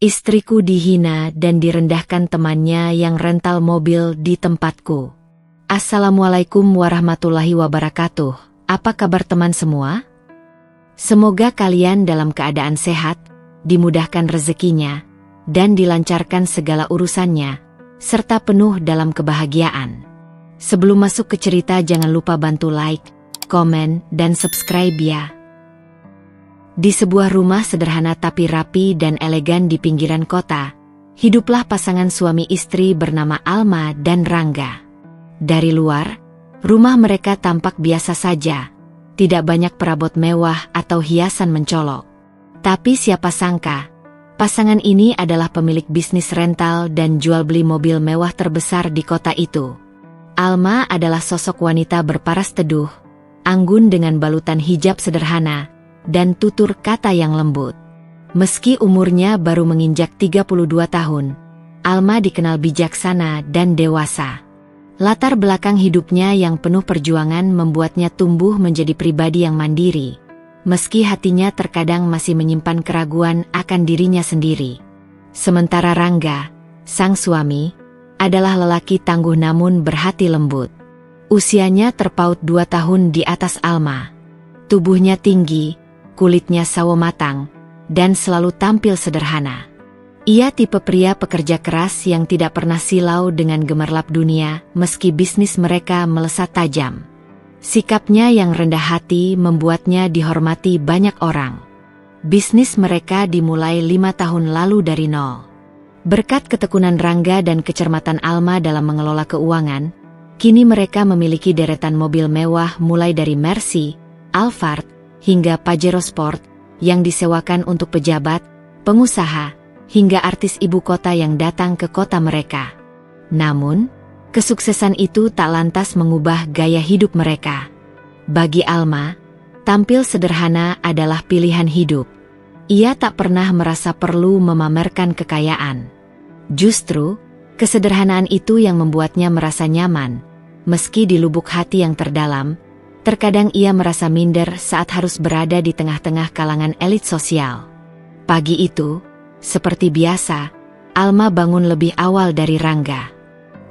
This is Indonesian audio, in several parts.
Istriku dihina dan direndahkan temannya yang rental mobil di tempatku. Assalamualaikum warahmatullahi wabarakatuh. Apa kabar teman semua? Semoga kalian dalam keadaan sehat, dimudahkan rezekinya, dan dilancarkan segala urusannya, serta penuh dalam kebahagiaan. Sebelum masuk ke cerita jangan lupa bantu like, komen, dan subscribe ya. Di sebuah rumah sederhana tapi rapi dan elegan di pinggiran kota, hiduplah pasangan suami istri bernama Alma dan Rangga. Dari luar, rumah mereka tampak biasa saja, tidak banyak perabot mewah atau hiasan mencolok. Tapi siapa sangka, pasangan ini adalah pemilik bisnis rental dan jual beli mobil mewah terbesar di kota itu. Alma adalah sosok wanita berparas teduh, anggun dengan balutan hijab sederhana, dan tutur kata yang lembut. Meski umurnya baru menginjak 32 tahun, Alma dikenal bijaksana dan dewasa. Latar belakang hidupnya yang penuh perjuangan membuatnya tumbuh menjadi pribadi yang mandiri, meski hatinya terkadang masih menyimpan keraguan akan dirinya sendiri. Sementara Rangga, sang suami, adalah lelaki tangguh namun berhati lembut. Usianya terpaut 2 tahun di atas Alma. Tubuhnya tinggi, kulitnya sawo matang, dan selalu tampil sederhana. Ia tipe pria pekerja keras yang tidak pernah silau dengan gemerlap dunia meski bisnis mereka melesat tajam. Sikapnya yang rendah hati membuatnya dihormati banyak orang. Bisnis mereka dimulai 5 tahun lalu dari nol. Berkat ketekunan Rangga dan kecermatan Alma dalam mengelola keuangan, kini mereka memiliki deretan mobil mewah mulai dari Mercy, Alphard, hingga Pajero Sport yang disewakan untuk pejabat, pengusaha, hingga artis ibu kota yang datang ke kota mereka. Namun, kesuksesan itu tak lantas mengubah gaya hidup mereka. Bagi Alma, tampil sederhana adalah pilihan hidup. Ia tak pernah merasa perlu memamerkan kekayaan. Justru, kesederhanaan itu yang membuatnya merasa nyaman, meski di lubuk hati yang terdalam, terkadang ia merasa minder saat harus berada di tengah-tengah kalangan elit sosial. Pagi itu, seperti biasa, Alma bangun lebih awal dari Rangga.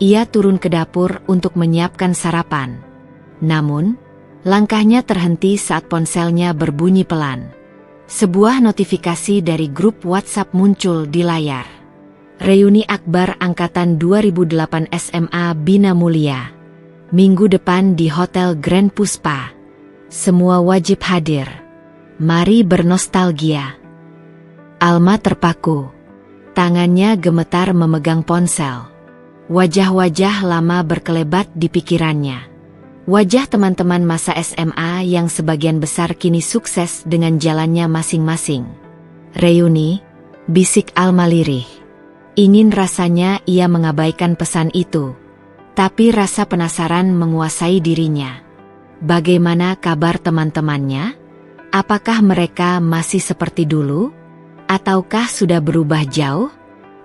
Ia turun ke dapur untuk menyiapkan sarapan. Namun, langkahnya terhenti saat ponselnya berbunyi pelan. Sebuah notifikasi dari grup WhatsApp muncul di layar. Reuni Akbar Angkatan 2008 SMA Bina Mulia. Minggu depan di Hotel Grand Puspa. Semua wajib hadir. Mari bernostalgia. Alma terpaku. Tangannya gemetar memegang ponsel. Wajah-wajah lama berkelebat di pikirannya. Wajah teman-teman masa SMA yang sebagian besar kini sukses dengan jalannya masing-masing. Reuni, bisik Alma lirih. Ingin rasanya ia mengabaikan pesan itu. Tapi rasa penasaran menguasai dirinya. Bagaimana kabar teman-temannya? Apakah mereka masih seperti dulu? Ataukah sudah berubah jauh?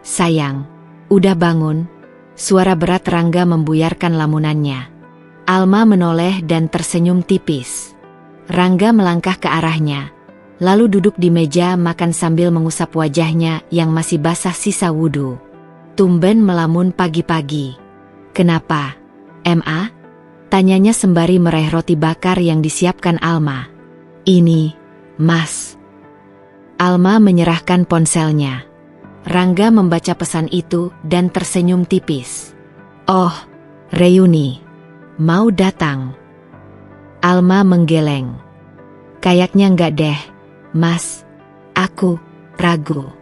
Sayang, udah bangun. Suara berat Rangga membuyarkan lamunannya. Alma menoleh dan tersenyum tipis. Rangga melangkah ke arahnya, lalu duduk di meja makan sambil mengusap wajahnya yang masih basah sisa wudhu. Tumben melamun pagi-pagi. Kenapa, Ma? Tanyanya sembari meraih roti bakar yang disiapkan Alma. Ini, Mas. Alma menyerahkan ponselnya. Rangga membaca pesan itu dan tersenyum tipis. Oh, reuni. Mau datang? Alma menggeleng. Kayaknya enggak deh, Mas. Aku ragu.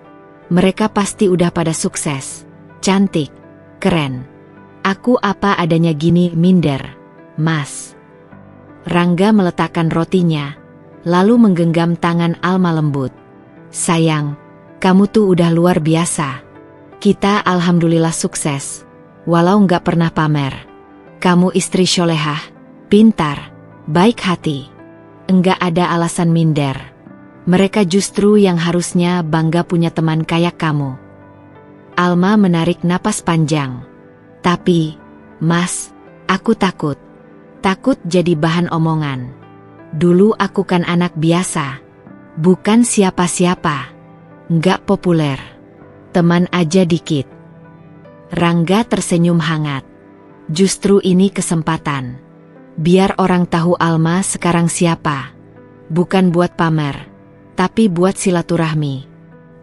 Mereka pasti udah pada sukses, cantik, keren. Aku apa adanya gini minder, Mas. Rangga meletakkan rotinya, lalu menggenggam tangan Alma lembut. Sayang, kamu tuh udah luar biasa. Kita alhamdulillah sukses, walau nggak pernah pamer. Kamu istri solehah, pintar, baik hati. Enggak ada alasan minder. Mereka justru yang harusnya bangga punya teman kayak kamu. Alma menarik napas panjang. Tapi, Mas, aku takut. Takut jadi bahan omongan. Dulu aku kan anak biasa. Bukan siapa-siapa. Nggak populer. Teman aja dikit. Rangga tersenyum hangat. Justru ini kesempatan. Biar orang tahu Alma sekarang siapa. Bukan buat pamer, tapi buat silaturahmi.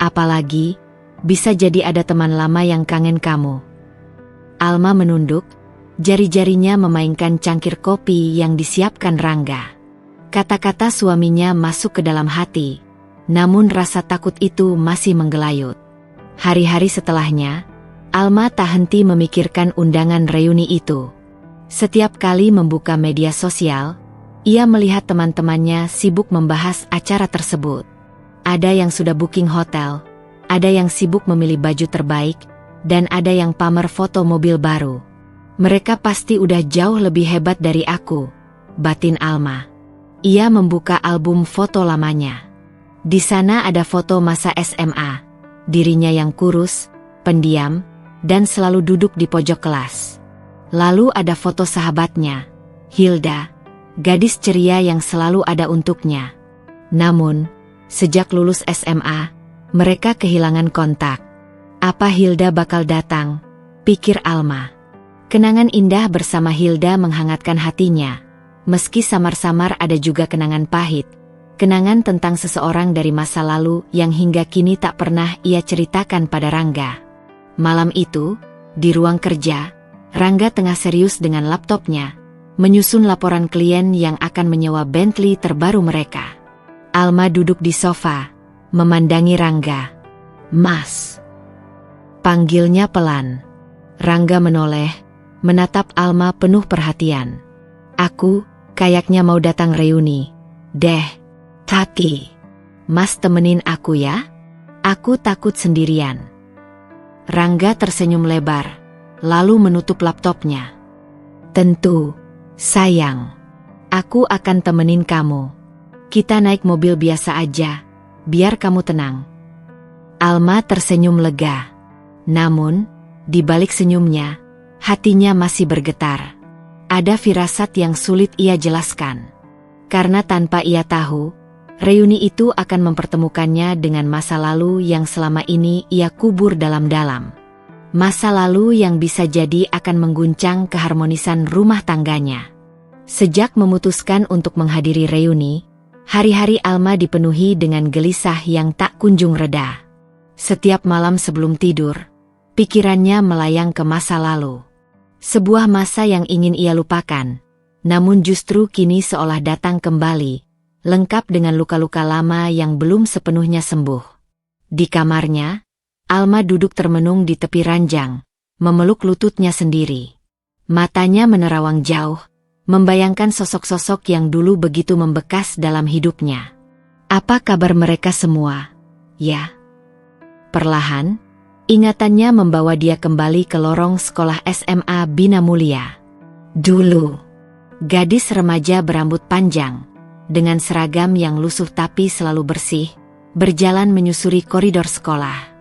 Apalagi, bisa jadi ada teman lama yang kangen kamu. Alma menunduk, jari-jarinya memainkan cangkir kopi yang disiapkan Rangga. Kata-kata suaminya masuk ke dalam hati, namun rasa takut itu masih menggelayut. Hari-hari setelahnya, Alma tak henti memikirkan undangan reuni itu. Setiap kali membuka media sosial, ia melihat teman-temannya sibuk membahas acara tersebut. Ada yang sudah booking hotel, ada yang sibuk memilih baju terbaik, dan ada yang pamer foto mobil baru. Mereka pasti udah jauh lebih hebat dari aku, batin Alma. Ia membuka album foto lamanya. Di sana ada foto masa SMA, dirinya yang kurus, pendiam, dan selalu duduk di pojok kelas. Lalu ada foto sahabatnya, Hilda, gadis ceria yang selalu ada untuknya. Namun, sejak lulus SMA, mereka kehilangan kontak. Apa Hilda bakal datang? Pikir Alma. Kenangan indah bersama Hilda menghangatkan hatinya. Meski samar-samar ada juga kenangan pahit. Kenangan tentang seseorang dari masa lalu yang hingga kini tak pernah ia ceritakan pada Rangga. Malam itu, di ruang kerja, Rangga tengah serius dengan laptopnya, menyusun laporan klien yang akan menyewa Bentley terbaru mereka. Alma duduk di sofa, memandangi Rangga. "Mas," panggilnya pelan. Rangga menoleh, menatap Alma penuh perhatian. "Aku, kayaknya mau datang reuni, deh. Tapi, Mas temenin aku ya? Aku takut sendirian." Rangga tersenyum lebar, lalu menutup laptopnya. "Tentu, sayang. Aku akan temenin kamu. Kita naik mobil biasa aja, biar kamu tenang." Alma tersenyum lega. Namun, di balik senyumnya, hatinya masih bergetar. Ada firasat yang sulit ia jelaskan. Karena tanpa ia tahu, reuni itu akan mempertemukannya dengan masa lalu yang selama ini ia kubur dalam-dalam. Masa lalu yang bisa jadi akan mengguncang keharmonisan rumah tangganya. Sejak memutuskan untuk menghadiri reuni, hari-hari Alma dipenuhi dengan gelisah yang tak kunjung reda. Setiap malam sebelum tidur, pikirannya melayang ke masa lalu. Sebuah masa yang ingin ia lupakan, namun justru kini seolah datang kembali, lengkap dengan luka-luka lama yang belum sepenuhnya sembuh. Di kamarnya, Alma duduk termenung di tepi ranjang, memeluk lututnya sendiri. Matanya menerawang jauh, membayangkan sosok-sosok yang dulu begitu membekas dalam hidupnya. Apa kabar mereka semua? Ya. Perlahan, ingatannya membawa dia kembali ke lorong sekolah SMA Bina Mulia. Dulu, gadis remaja berambut panjang, dengan seragam yang lusuh tapi selalu bersih, berjalan menyusuri koridor sekolah.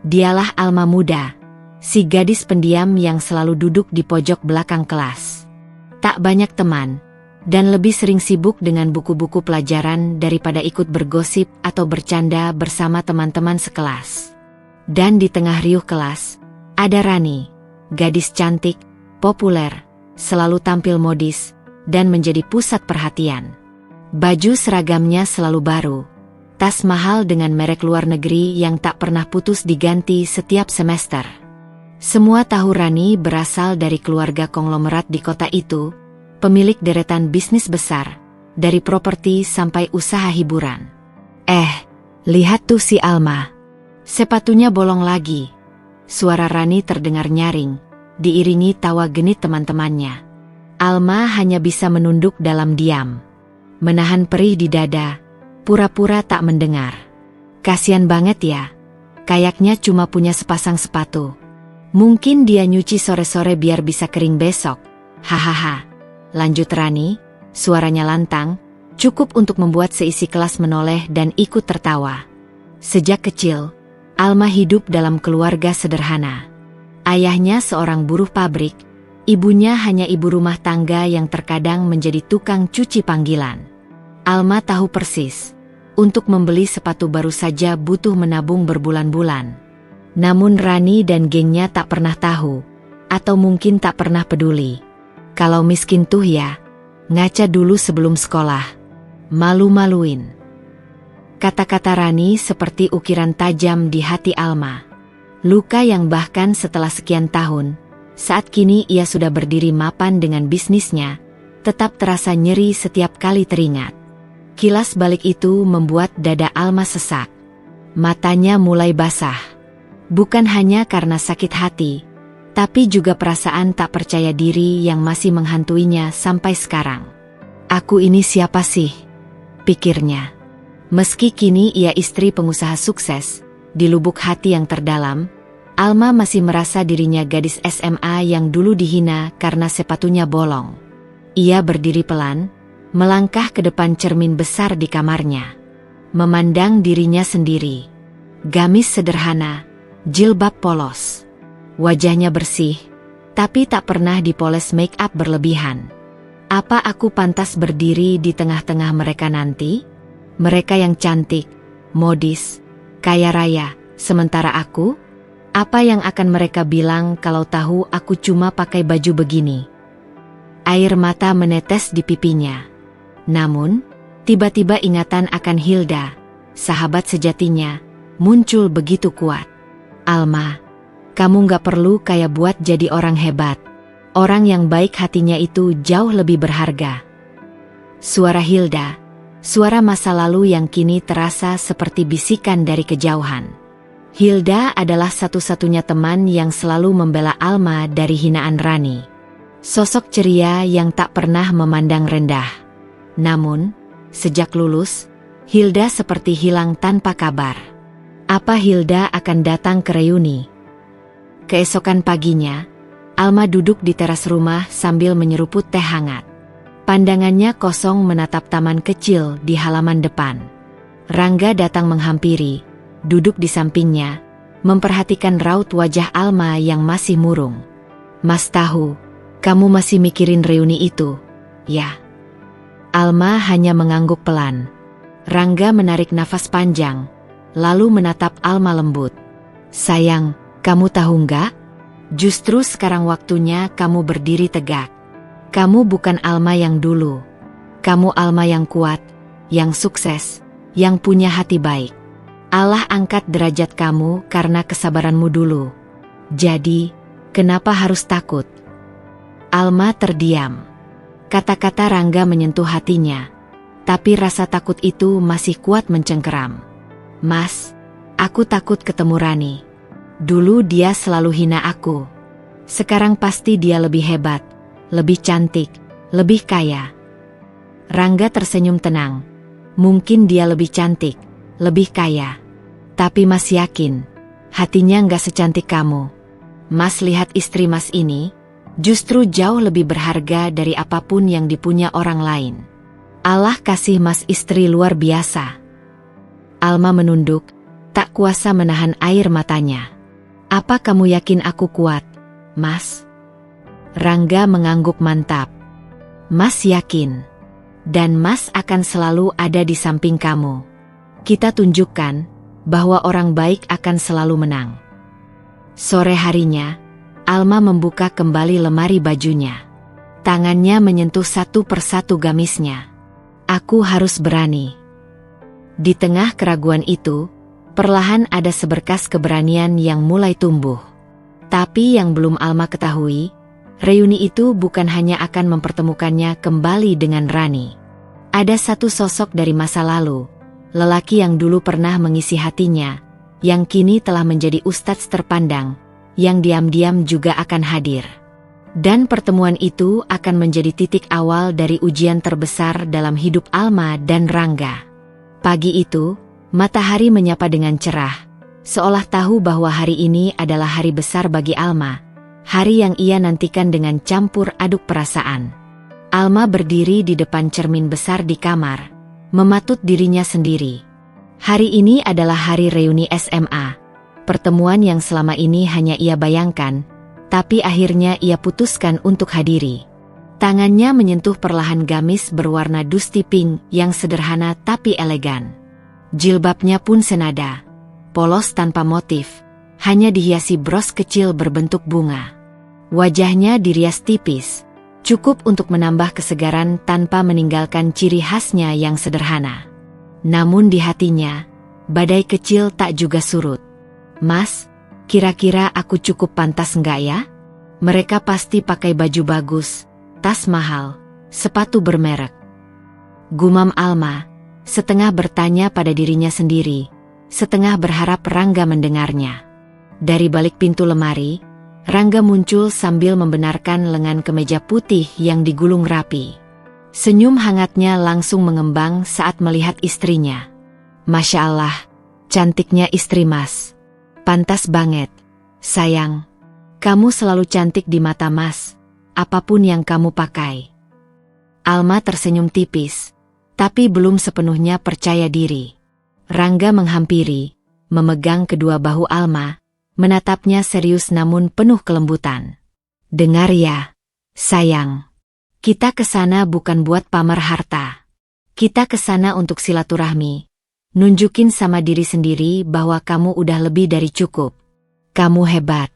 Dialah Alma muda, si gadis pendiam yang selalu duduk di pojok belakang kelas. Tak banyak teman, dan lebih sering sibuk dengan buku-buku pelajaran daripada ikut bergosip atau bercanda bersama teman-teman sekelas. Dan di tengah riuh kelas, ada Rani, gadis cantik, populer, selalu tampil modis, dan menjadi pusat perhatian. Baju seragamnya selalu baru, tas mahal dengan merek luar negeri yang tak pernah putus diganti setiap semester. Semua tahu Rani berasal dari keluarga konglomerat di kota itu, pemilik deretan bisnis besar, dari properti sampai usaha hiburan. Lihat tuh si Alma. Sepatunya bolong lagi. Suara Rani terdengar nyaring, diiringi tawa genit teman-temannya. Alma hanya bisa menunduk dalam diam, menahan perih di dada, pura-pura tak mendengar. Kasian banget ya, kayaknya cuma punya sepasang sepatu. Mungkin dia nyuci sore-sore biar bisa kering besok. Hahaha, lanjut Rani, suaranya lantang, cukup untuk membuat seisi kelas menoleh dan ikut tertawa. Sejak kecil, Alma hidup dalam keluarga sederhana. Ayahnya seorang buruh pabrik, ibunya hanya ibu rumah tangga yang terkadang menjadi tukang cuci panggilan. Alma tahu persis, untuk membeli sepatu baru saja butuh menabung berbulan-bulan. Namun Rani dan gengnya tak pernah tahu, atau mungkin tak pernah peduli. Kalau miskin tuh ya, ngaca dulu sebelum sekolah. Malu-maluin. Kata-kata Rani seperti ukiran tajam di hati Alma. Luka yang bahkan setelah sekian tahun, saat kini ia sudah berdiri mapan dengan bisnisnya, tetap terasa nyeri setiap kali teringat. Kilas balik itu membuat dada Alma sesak. Matanya mulai basah. Bukan hanya karena sakit hati, tapi juga perasaan tak percaya diri yang masih menghantuinya sampai sekarang. Aku ini siapa sih? Pikirnya. Meski kini ia istri pengusaha sukses, di lubuk hati yang terdalam, Alma masih merasa dirinya gadis SMA yang dulu dihina karena sepatunya bolong. Ia berdiri pelan, melangkah ke depan cermin besar di kamarnya. Memandang dirinya sendiri. Gamis sederhana, jilbab polos. Wajahnya bersih, tapi tak pernah dipoles make up berlebihan. Apa aku pantas berdiri di tengah-tengah mereka nanti? Mereka yang cantik, modis, kaya raya, sementara aku? Apa yang akan mereka bilang kalau tahu aku cuma pakai baju begini? Air mata menetes di pipinya. Namun, tiba-tiba ingatan akan Hilda, sahabat sejatinya, muncul begitu kuat. Alma, kamu gak perlu kaya buat jadi orang hebat. Orang yang baik hatinya itu jauh lebih berharga. Suara Hilda, suara masa lalu yang kini terasa seperti bisikan dari kejauhan. Hilda adalah satu-satunya teman yang selalu membela Alma dari hinaan Rani. Sosok ceria yang tak pernah memandang rendah. Namun, sejak lulus, Hilda seperti hilang tanpa kabar. Apa Hilda akan datang ke reuni? Keesokan paginya, Alma duduk di teras rumah sambil menyeruput teh hangat. Pandangannya kosong menatap taman kecil di halaman depan. Rangga datang menghampiri, duduk di sampingnya, memperhatikan raut wajah Alma yang masih murung. Mas tahu, kamu masih mikirin reuni itu, ya? Alma hanya mengangguk pelan. Rangga menarik nafas panjang, lalu menatap Alma lembut. Sayang, kamu tahu nggak? Justru sekarang waktunya kamu berdiri tegak. Kamu bukan Alma yang dulu. Kamu Alma yang kuat, yang sukses, yang punya hati baik. Allah angkat derajat kamu karena kesabaranmu dulu. Jadi, kenapa harus takut? Alma terdiam. Kata-kata Rangga menyentuh hatinya, tapi rasa takut itu masih kuat mencengkeram. Mas, aku takut ketemu Rani. Dulu dia selalu hina aku. Sekarang pasti dia lebih hebat, lebih cantik, lebih kaya. Rangga tersenyum tenang. Mungkin dia lebih cantik, lebih kaya. Tapi Mas yakin, hatinya nggak secantik kamu. Mas lihat istri Mas ini, justru jauh lebih berharga dari apapun yang dipunya orang lain. Allah kasih Mas istri luar biasa. Alma menunduk, tak kuasa menahan air matanya. Apa kamu yakin aku kuat, Mas? Rangga mengangguk mantap. Mas yakin. Dan Mas akan selalu ada di samping kamu. Kita tunjukkan bahwa orang baik akan selalu menang. Sore harinya, Alma membuka kembali lemari bajunya. Tangannya menyentuh satu persatu gamisnya. Aku harus berani. Di tengah keraguan itu, perlahan ada seberkas keberanian yang mulai tumbuh. Tapi yang belum Alma ketahui, reuni itu bukan hanya akan mempertemukannya kembali dengan Rani. Ada satu sosok dari masa lalu, lelaki yang dulu pernah mengisi hatinya, yang kini telah menjadi ustadz terpandang, yang diam-diam juga akan hadir. Dan pertemuan itu akan menjadi titik awal dari ujian terbesar dalam hidup Alma dan Rangga. Pagi itu, matahari menyapa dengan cerah, seolah tahu bahwa hari ini adalah hari besar bagi Alma, hari yang ia nantikan dengan campur aduk perasaan. Alma berdiri di depan cermin besar di kamar, mematut dirinya sendiri. Hari ini adalah hari reuni SMA, pertemuan yang selama ini hanya ia bayangkan, tapi akhirnya ia putuskan untuk hadiri. Tangannya menyentuh perlahan gamis berwarna dusty pink yang sederhana tapi elegan. Jilbabnya pun senada, polos tanpa motif, hanya dihiasi bros kecil berbentuk bunga. Wajahnya dirias tipis, cukup untuk menambah kesegaran tanpa meninggalkan ciri khasnya yang sederhana. Namun di hatinya, badai kecil tak juga surut. Mas, kira-kira aku cukup pantas enggak ya? Mereka pasti pakai baju bagus, tas mahal, sepatu bermerek. Gumam Alma, setengah bertanya pada dirinya sendiri, setengah berharap Rangga mendengarnya. Dari balik pintu lemari, Rangga muncul sambil membenarkan lengan kemeja putih yang digulung rapi. Senyum hangatnya langsung mengembang saat melihat istrinya. Masya Allah, cantiknya istri Mas. Pantas banget, sayang. Kamu selalu cantik di mata Mas, apapun yang kamu pakai. Alma tersenyum tipis, tapi belum sepenuhnya percaya diri. Rangga menghampiri, memegang kedua bahu Alma, menatapnya serius namun penuh kelembutan. Dengar ya, sayang. Kita kesana bukan buat pamer harta. Kita kesana untuk silaturahmi. Nunjukin sama diri sendiri bahwa kamu udah lebih dari cukup. Kamu hebat.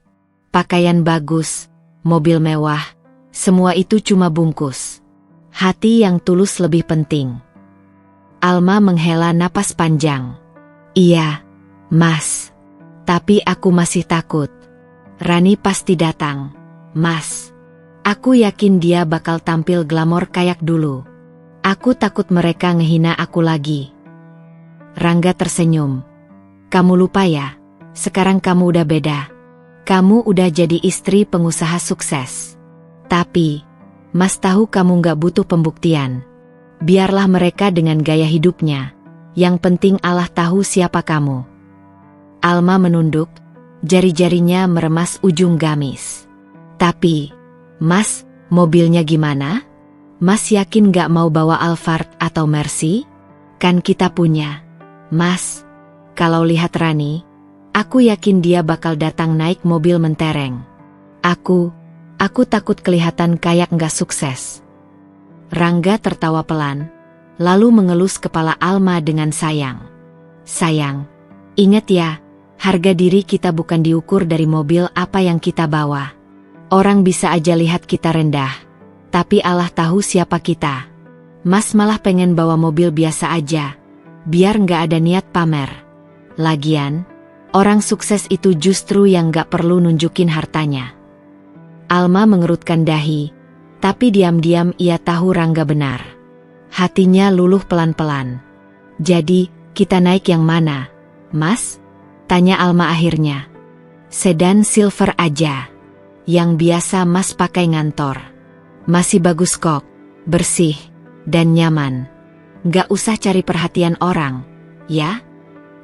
Pakaian bagus, mobil mewah, semua itu cuma bungkus. Hati yang tulus lebih penting. Alma menghela napas panjang. Iya, Mas. Tapi aku masih takut. Rani pasti datang, Mas. Aku yakin dia bakal tampil glamor kayak dulu. Aku takut mereka ngehina aku lagi. Rangga tersenyum. Kamu lupa ya, sekarang kamu udah beda. Kamu udah jadi istri pengusaha sukses. Tapi, Mas tahu kamu gak butuh pembuktian. Biarlah mereka dengan gaya hidupnya. Yang penting Allah tahu siapa kamu. Alma menunduk, jari-jarinya meremas ujung gamis. Tapi, Mas, mobilnya gimana? Mas yakin gak mau bawa Alphard atau Mercy? Kan kita punya. Mas, kalau lihat Rani, aku yakin dia bakal datang naik mobil mentereng. Aku takut kelihatan kayak nggak sukses. Rangga tertawa pelan, lalu mengelus kepala Alma dengan sayang. Sayang, ingat ya, harga diri kita bukan diukur dari mobil apa yang kita bawa. Orang bisa aja lihat kita rendah, tapi Allah tahu siapa kita. Mas malah pengen bawa mobil biasa aja, biar nggak ada niat pamer. Lagian, orang sukses itu justru yang gak perlu nunjukin hartanya. Alma mengerutkan dahi, tapi diam-diam ia tahu Rangga benar. Hatinya luluh pelan-pelan. Jadi, kita naik yang mana, Mas? Tanya Alma akhirnya. Sedan silver aja. Yang biasa Mas pakai ngantor. Masih bagus kok, bersih, dan nyaman. Gak usah cari perhatian orang, ya?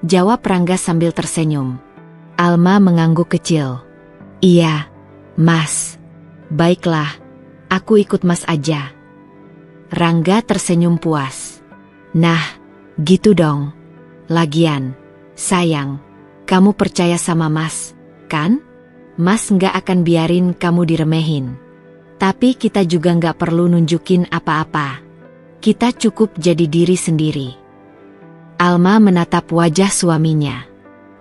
Jawab Rangga sambil tersenyum. Alma mengangguk kecil. Iya, Mas. Baiklah, aku ikut Mas aja. Rangga tersenyum puas. Nah, gitu dong. Lagian, sayang, kamu percaya sama Mas, kan? Mas nggak akan biarin kamu diremehin. Tapi kita juga nggak perlu nunjukin apa-apa. Kita cukup jadi diri sendiri. Alma menatap wajah suaminya.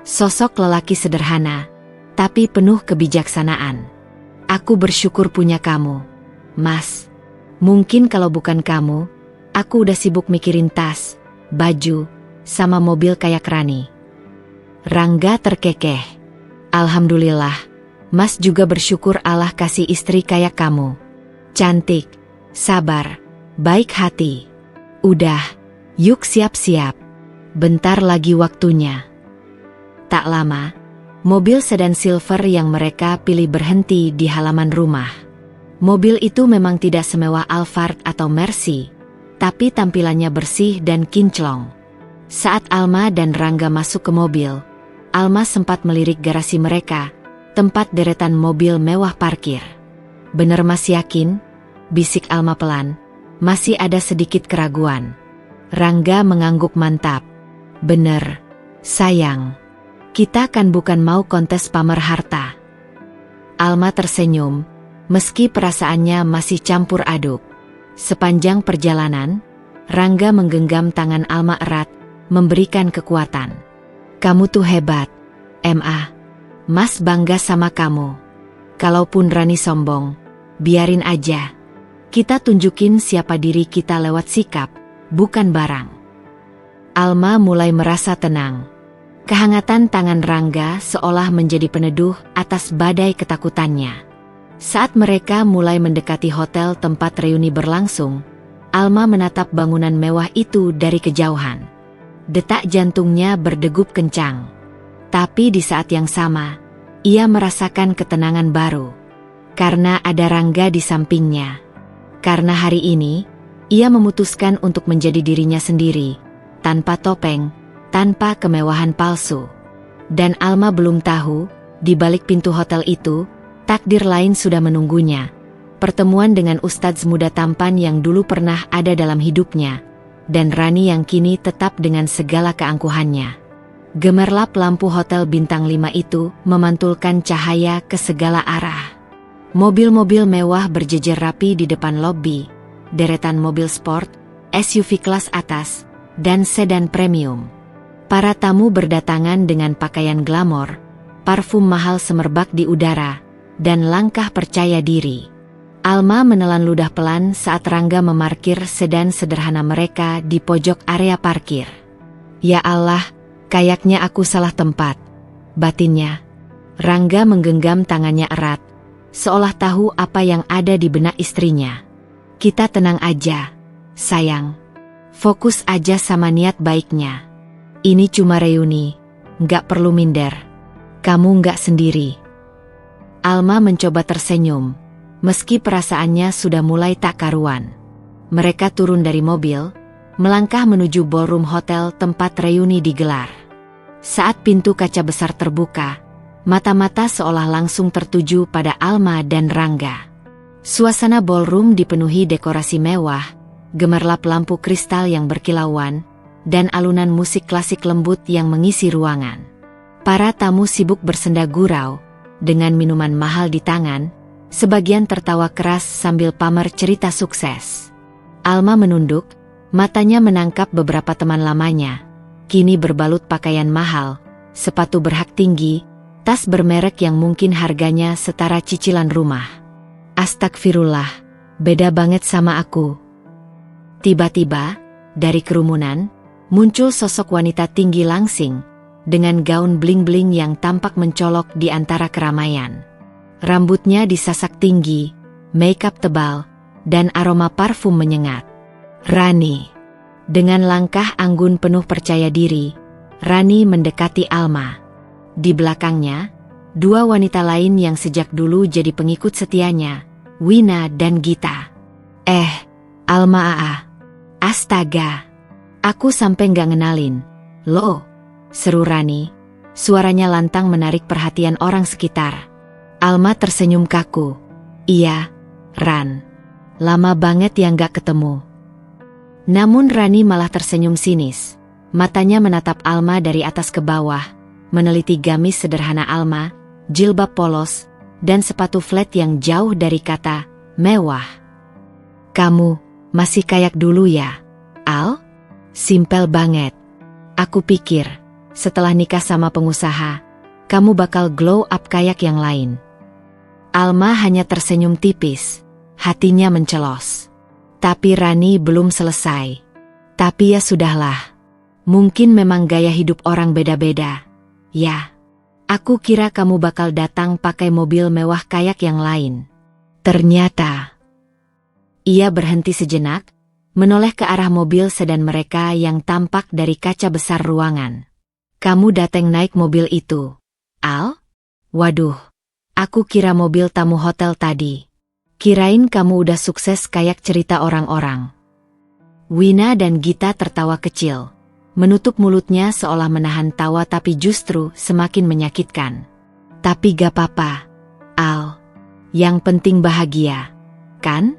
Sosok lelaki sederhana, tapi penuh kebijaksanaan. Aku bersyukur punya kamu, Mas. Mungkin kalau bukan kamu, aku udah sibuk mikirin tas, baju, sama mobil kayak Rani. Rangga terkekeh. Alhamdulillah, Mas juga bersyukur Allah kasih istri kayak kamu. Cantik, sabar, baik hati. Udah, yuk siap-siap. Bentar lagi waktunya. Tak lama, mobil sedan silver yang mereka pilih berhenti di halaman rumah. Mobil itu memang tidak semewah Alphard atau Mercy, tapi tampilannya bersih dan kinclong. Saat Alma dan Rangga masuk ke mobil, Alma sempat melirik garasi mereka, tempat deretan mobil mewah parkir. Bener Mas yakin? Bisik Alma pelan. Masih ada sedikit keraguan. Rangga mengangguk mantap. Bener, sayang. Kita kan bukan mau kontes pamer harta. Alma tersenyum, meski perasaannya masih campur aduk. Sepanjang perjalanan, Rangga menggenggam tangan Alma erat, memberikan kekuatan. Kamu tuh hebat, Ma. Mas bangga sama kamu. Kalaupun Rani sombong, biarin aja. Kita tunjukin siapa diri kita lewat sikap, bukan barang. Alma mulai merasa tenang. Kehangatan tangan Rangga seolah menjadi peneduh atas badai ketakutannya. Saat mereka mulai mendekati hotel tempat reuni berlangsung, Alma menatap bangunan mewah itu dari kejauhan. Detak jantungnya berdegup kencang. Tapi di saat yang sama, ia merasakan ketenangan baru. Karena ada Rangga di sampingnya. Karena hari ini, ia memutuskan untuk menjadi dirinya sendiri, tanpa topeng, tanpa kemewahan palsu. Dan Alma belum tahu, di balik pintu hotel itu, takdir lain sudah menunggunya. Pertemuan dengan ustadz muda tampan yang dulu pernah ada dalam hidupnya, dan Rani yang kini tetap dengan segala keangkuhannya. Gemerlap lampu hotel bintang 5 itu memantulkan cahaya ke segala arah. Mobil-mobil mewah berjejer rapi di depan lobi, deretan mobil sport, SUV kelas atas, dan sedan premium. Para tamu berdatangan dengan pakaian glamor, parfum mahal semerbak di udara, dan langkah percaya diri. Alma menelan ludah pelan saat Rangga memarkir sedan sederhana mereka di pojok area parkir. Ya Allah, kayaknya aku salah tempat, batinnya. Rangga menggenggam tangannya erat, seolah tahu apa yang ada di benak istrinya. Kita tenang aja, sayang. Fokus aja sama niat baiknya. Ini cuma reuni, nggak perlu minder. Kamu nggak sendiri. Alma mencoba tersenyum, meski perasaannya sudah mulai tak karuan. Mereka turun dari mobil, melangkah menuju ballroom hotel tempat reuni digelar. Saat pintu kaca besar terbuka, mata-mata seolah langsung tertuju pada Alma dan Rangga. Suasana ballroom dipenuhi dekorasi mewah, gemerlap lampu kristal yang berkilauan, dan alunan musik klasik lembut yang mengisi ruangan. Para tamu sibuk bersenda gurau, dengan minuman mahal di tangan, sebagian tertawa keras sambil pamer cerita sukses. Alma menunduk, matanya menangkap beberapa teman lamanya, kini berbalut pakaian mahal, sepatu berhak tinggi, tas bermerek yang mungkin harganya setara cicilan rumah. Astagfirullah, beda banget sama aku. Tiba-tiba, dari kerumunan, muncul sosok wanita tinggi langsing, dengan gaun bling-bling yang tampak mencolok di antara keramaian. Rambutnya disasak tinggi, makeup tebal, dan aroma parfum menyengat. Rani. Dengan langkah anggun penuh percaya diri, Rani mendekati Alma. Di belakangnya, dua wanita lain yang sejak dulu jadi pengikut setianya, Wina dan Gita. Alma Aa. Astaga. Aku sampai nggak ngenalin. Loh, seru Rani. Suaranya lantang menarik perhatian orang sekitar. Alma tersenyum kaku. Iya, Ran. Lama banget ya nggak ketemu. Namun Rani malah tersenyum sinis. Matanya menatap Alma dari atas ke bawah, meneliti gamis sederhana Alma, jilbab polos, dan sepatu flat yang jauh dari kata mewah. Kamu masih kayak dulu ya, Al? Simpel banget. Aku pikir, setelah nikah sama pengusaha, kamu bakal glow up kayak yang lain. Alma hanya tersenyum tipis, hatinya mencelos. Tapi Rani belum selesai. Tapi ya sudahlah. Mungkin memang gaya hidup orang beda-beda. Ya, aku kira kamu bakal datang pakai mobil mewah kayak yang lain. Ternyata. Ia berhenti sejenak, menoleh ke arah mobil sedan mereka yang tampak dari kaca besar ruangan. Kamu datang naik mobil itu, Al? Waduh, aku kira mobil tamu hotel tadi. Kirain kamu udah sukses kayak cerita orang-orang. Wina dan Gita tertawa kecil, menutup mulutnya seolah menahan tawa tapi justru semakin menyakitkan. Tapi gak apa-apa, Al. Yang penting bahagia, kan?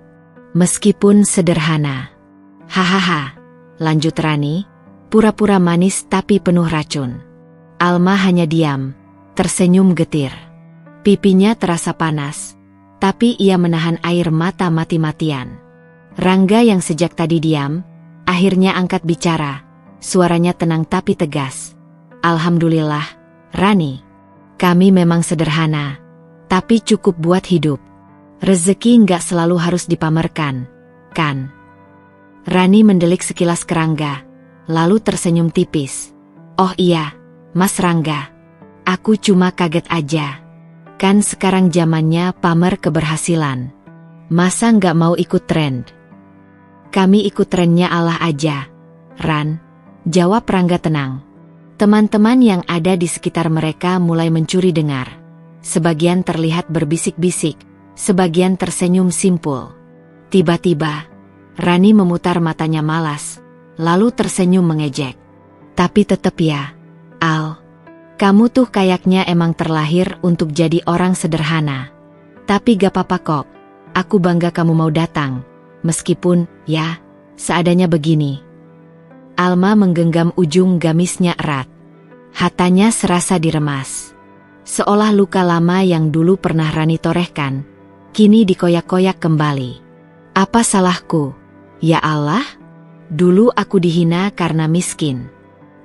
Meskipun sederhana. Hahaha, lanjut Rani, pura-pura manis tapi penuh racun. Alma hanya diam, tersenyum getir. Pipinya terasa panas. Tapi ia menahan air mata mati-matian. Rangga yang sejak tadi diam, akhirnya angkat bicara. Suaranya tenang tapi tegas. Alhamdulillah, Rani. Kami memang sederhana, tapi cukup buat hidup. Rezeki nggak selalu harus dipamerkan, kan? Rani mendelik sekilas ke Rangga, lalu tersenyum tipis. Oh iya, Mas Rangga. Aku cuma kaget aja. Kan sekarang zamannya pamer keberhasilan. Masa nggak mau ikut tren? Kami ikut trennya Allah aja, Ran. Jawab Rangga tenang. Teman-teman yang ada di sekitar mereka mulai mencuri dengar. Sebagian terlihat berbisik-bisik, sebagian tersenyum simpul. Tiba-tiba, Rani memutar matanya malas, lalu tersenyum mengejek. Tapi tetep ya, Al. Kamu tuh kayaknya emang terlahir untuk jadi orang sederhana. Tapi gak apa-apa kok, aku bangga kamu mau datang. Meskipun, ya, seadanya begini. Alma menggenggam ujung gamisnya erat. Hatanya serasa diremas. Seolah luka lama yang dulu pernah Rani torehkan, kini dikoyak-koyak kembali. Apa salahku? Ya Allah, dulu aku dihina karena miskin.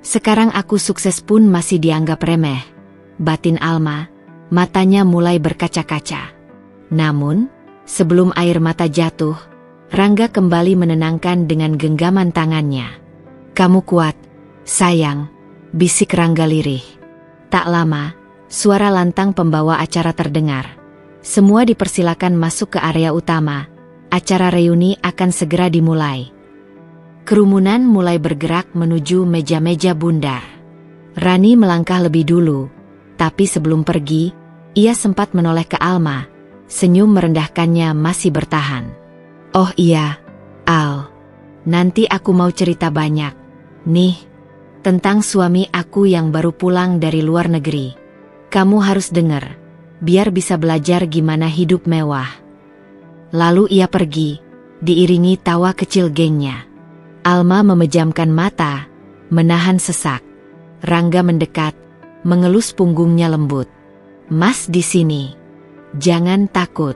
Sekarang aku sukses pun masih dianggap remeh. Batin Alma, matanya mulai berkaca-kaca. Namun, sebelum air mata jatuh, Rangga kembali menenangkan dengan genggaman tangannya. Kamu kuat, sayang, bisik Rangga lirih. Tak lama, suara lantang pembawa acara terdengar. Semua dipersilakan masuk ke area utama. Acara reuni akan segera dimulai. Kerumunan mulai bergerak menuju meja-meja bundar. Rani melangkah lebih dulu, tapi sebelum pergi, ia sempat menoleh ke Alma. Senyum merendahkannya masih bertahan. Oh iya, Al. Nanti aku mau cerita banyak. Nih, tentang suami aku yang baru pulang dari luar negeri. Kamu harus denger, biar bisa belajar gimana hidup mewah. Lalu ia pergi, diiringi tawa kecil gengnya. Alma memejamkan mata, menahan sesak. Rangga mendekat, mengelus punggungnya lembut. Mas di sini. Jangan takut.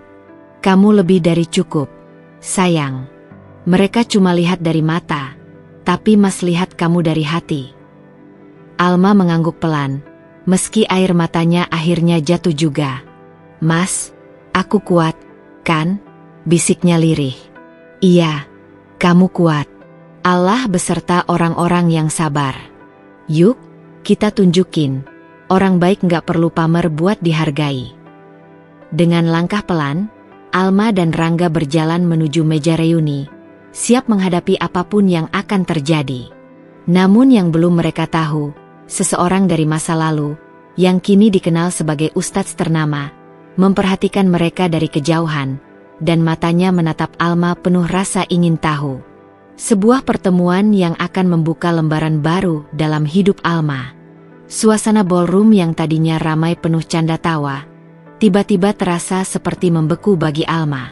Kamu lebih dari cukup, sayang. Mereka cuma lihat dari mata, tapi Mas lihat kamu dari hati. Alma mengangguk pelan, meski air matanya akhirnya jatuh juga. Mas, aku kuat, kan? Bisiknya lirih. Iya, kamu kuat. Allah beserta orang-orang yang sabar. Yuk, kita tunjukin. Orang baik nggak perlu pamer buat dihargai. Dengan langkah pelan, Alma dan Rangga berjalan menuju meja reuni, siap menghadapi apapun yang akan terjadi. Namun yang belum mereka tahu, seseorang dari masa lalu, yang kini dikenal sebagai ustadz ternama, memperhatikan mereka dari kejauhan, dan matanya menatap Alma penuh rasa ingin tahu. Sebuah pertemuan yang akan membuka lembaran baru dalam hidup Alma. Suasana ballroom yang tadinya ramai penuh canda tawa, tiba-tiba terasa seperti membeku bagi Alma.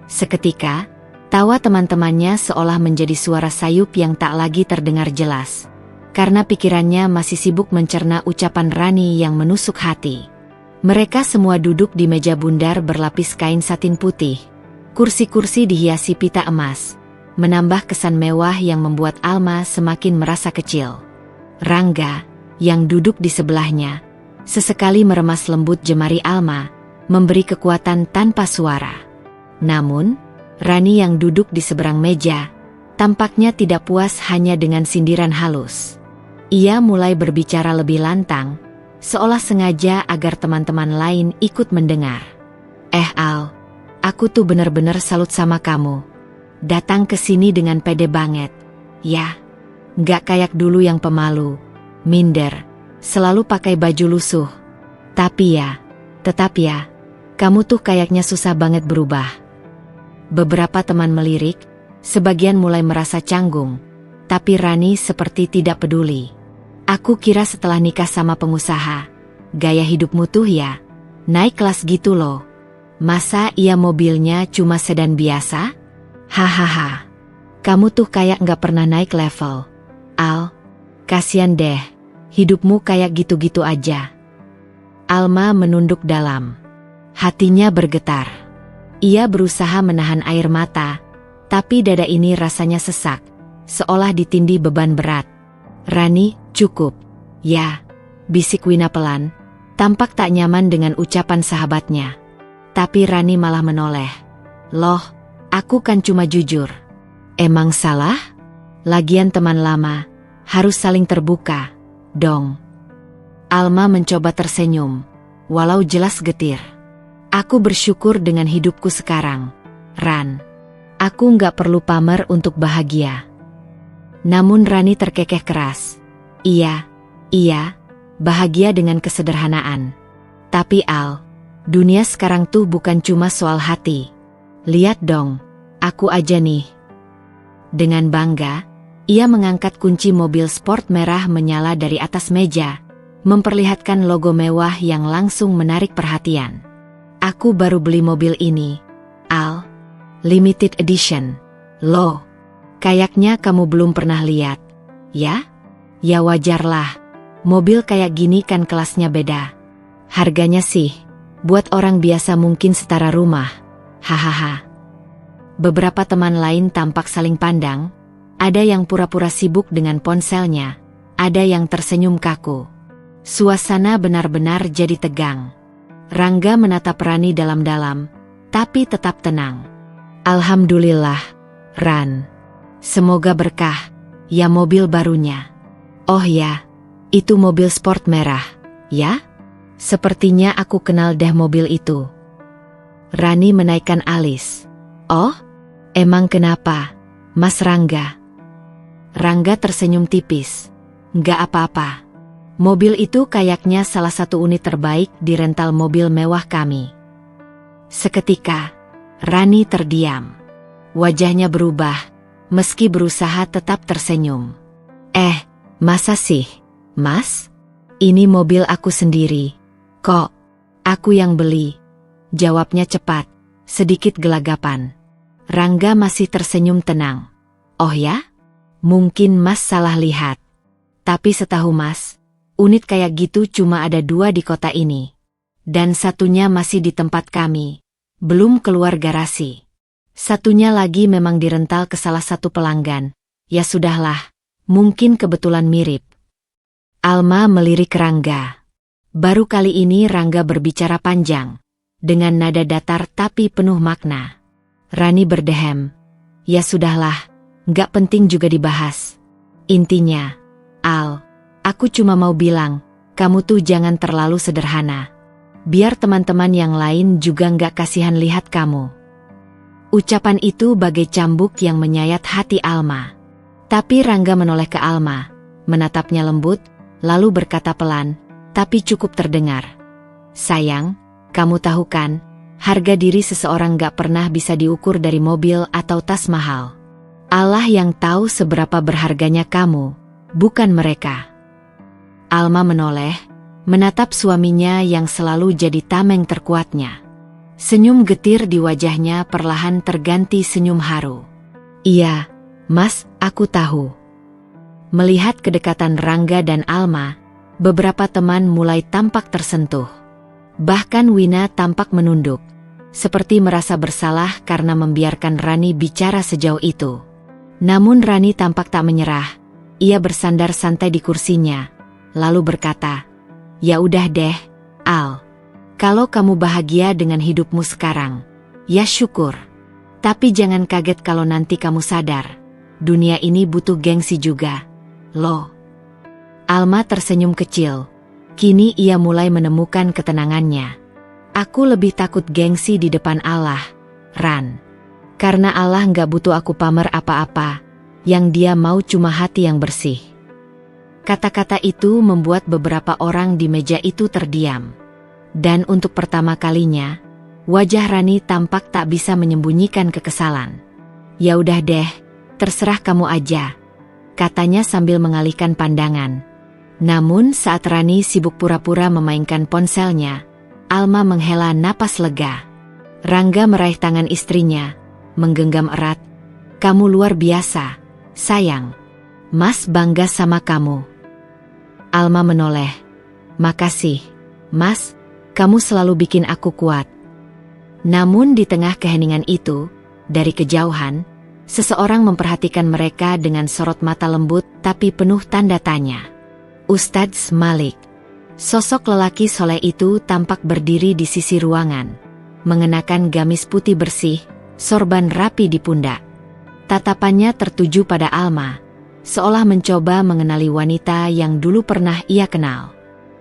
Seketika, tawa teman-temannya seolah menjadi suara sayup yang tak lagi terdengar jelas. Karena pikirannya masih sibuk mencerna ucapan Rani yang menusuk hati. Mereka semua duduk di meja bundar berlapis kain satin putih. Kursi-kursi dihiasi pita emas, menambah kesan mewah yang membuat Alma semakin merasa kecil. Rangga, yang duduk di sebelahnya, sesekali meremas lembut jemari Alma, memberi kekuatan tanpa suara. Namun, Rani yang duduk di seberang meja, tampaknya tidak puas hanya dengan sindiran halus. Ia mulai berbicara lebih lantang, seolah sengaja agar teman-teman lain ikut mendengar. Al, aku tuh bener-bener salut sama kamu. Datang ke sini dengan pede banget. Ya, nggak kayak dulu yang pemalu, minder, selalu pakai baju lusuh. Tapi ya, tetap ya, kamu tuh kayaknya susah banget berubah. Beberapa teman melirik, sebagian mulai merasa canggung, tapi Rani seperti tidak peduli. Aku kira setelah nikah sama pengusaha, gaya hidupmu tuh ya, naik kelas gitu loh. Masa iya mobilnya cuma sedan biasa? Hahaha, kamu tuh kayak nggak pernah naik level. Al, kasian deh, hidupmu kayak gitu-gitu aja. Alma menunduk dalam. Hatinya bergetar. Ia berusaha menahan air mata, tapi dada ini rasanya sesak, seolah ditindih beban berat. Rani, cukup. Ya, bisik Wina pelan, tampak tak nyaman dengan ucapan sahabatnya. Tapi Rani malah menoleh. Loh, aku kan cuma jujur. Emang salah? Lagian teman lama, harus saling terbuka, dong. Alma mencoba tersenyum, walau jelas getir. Aku bersyukur dengan hidupku sekarang, Ran. Aku nggak perlu pamer untuk bahagia. Namun Rani terkekeh keras. Iya, bahagia dengan kesederhanaan. Tapi Al, dunia sekarang tuh bukan cuma soal hati. Lihat dong, aku aja nih. Dengan bangga, ia mengangkat kunci mobil sport merah menyala dari atas meja, memperlihatkan logo mewah yang langsung menarik perhatian. Aku baru beli mobil ini, Al. Limited edition. Loh, kayaknya kamu belum pernah lihat, ya? Ya wajarlah, mobil kayak gini kan kelasnya beda. Harganya sih, buat orang biasa mungkin setara rumah. Hahaha. Beberapa teman lain tampak saling pandang, ada yang pura-pura sibuk dengan ponselnya, ada yang tersenyum kaku. Suasana benar-benar jadi tegang. Rangga menatap Rani dalam-dalam, tapi tetap tenang. Alhamdulillah, Ran. Semoga berkah, ya mobil barunya. Oh ya, itu mobil sport merah, ya? Sepertinya aku kenal deh mobil itu. Rani menaikkan alis. Oh, emang kenapa, Mas Rangga? Rangga tersenyum tipis. Nggak apa-apa. Mobil itu kayaknya salah satu unit terbaik di rental mobil mewah kami. Seketika, Rani terdiam. Wajahnya berubah, meski berusaha tetap tersenyum. Masa sih, Mas? Ini mobil aku sendiri. Kok, aku yang beli? Jawabnya cepat, sedikit gelagapan. Rangga masih tersenyum tenang. Oh ya? Mungkin Mas salah lihat. Tapi setahu Mas, unit kayak gitu cuma ada 2 di kota ini. Dan satunya masih di tempat kami. Belum keluar garasi. Satunya lagi memang dirental ke salah satu pelanggan. Ya sudahlah, mungkin kebetulan mirip. Alma melirik Rangga. Baru kali ini Rangga berbicara panjang, dengan nada datar tapi penuh makna. Rani berdehem. Ya sudahlah, nggak penting juga dibahas. Intinya, Al, aku cuma mau bilang, kamu tuh jangan terlalu sederhana. Biar teman-teman yang lain juga nggak kasihan lihat kamu. Ucapan itu bagai cambuk yang menyayat hati Alma. Tapi Rangga menoleh ke Alma, menatapnya lembut, lalu berkata pelan, tapi cukup terdengar. Sayang, kamu tahu kan, harga diri seseorang nggak pernah bisa diukur dari mobil atau tas mahal. Allah yang tahu seberapa berharganya kamu, bukan mereka. Alma menoleh, menatap suaminya yang selalu jadi tameng terkuatnya. Senyum getir di wajahnya perlahan terganti senyum haru. Iya, Mas, aku tahu. Melihat kedekatan Rangga dan Alma, beberapa teman mulai tampak tersentuh. Bahkan Wina tampak menunduk, seperti merasa bersalah karena membiarkan Rani bicara sejauh itu. Namun Rani tampak tak menyerah. Ia bersandar santai di kursinya, lalu berkata, "Ya udah deh, Al. Kalau kamu bahagia dengan hidupmu sekarang, ya syukur. Tapi jangan kaget kalau nanti kamu sadar, dunia ini butuh gengsi juga. Loh." Alma tersenyum kecil. Kini ia mulai menemukan ketenangannya. Aku lebih takut gengsi di depan Allah, Ran. Karena Allah nggak butuh aku pamer apa-apa, yang Dia mau cuma hati yang bersih. Kata-kata itu membuat beberapa orang di meja itu terdiam. Dan untuk pertama kalinya, wajah Rani tampak tak bisa menyembunyikan kekesalan. "Ya udah deh, terserah kamu aja," katanya sambil mengalihkan pandangan. Namun saat Rani sibuk pura-pura memainkan ponselnya, Alma menghela napas lega. Rangga meraih tangan istrinya, menggenggam erat. "Kamu luar biasa, sayang. Mas bangga sama kamu." Alma menoleh. "Makasih, Mas, kamu selalu bikin aku kuat." Namun di tengah keheningan itu, dari kejauhan, seseorang memperhatikan mereka dengan sorot mata lembut tapi penuh tanda tanya. "Ustadz Malik." Sosok lelaki soleh itu tampak berdiri di sisi ruangan, mengenakan gamis putih bersih, sorban rapi di pundak. Tatapannya tertuju pada Alma, seolah mencoba mengenali wanita yang dulu pernah ia kenal.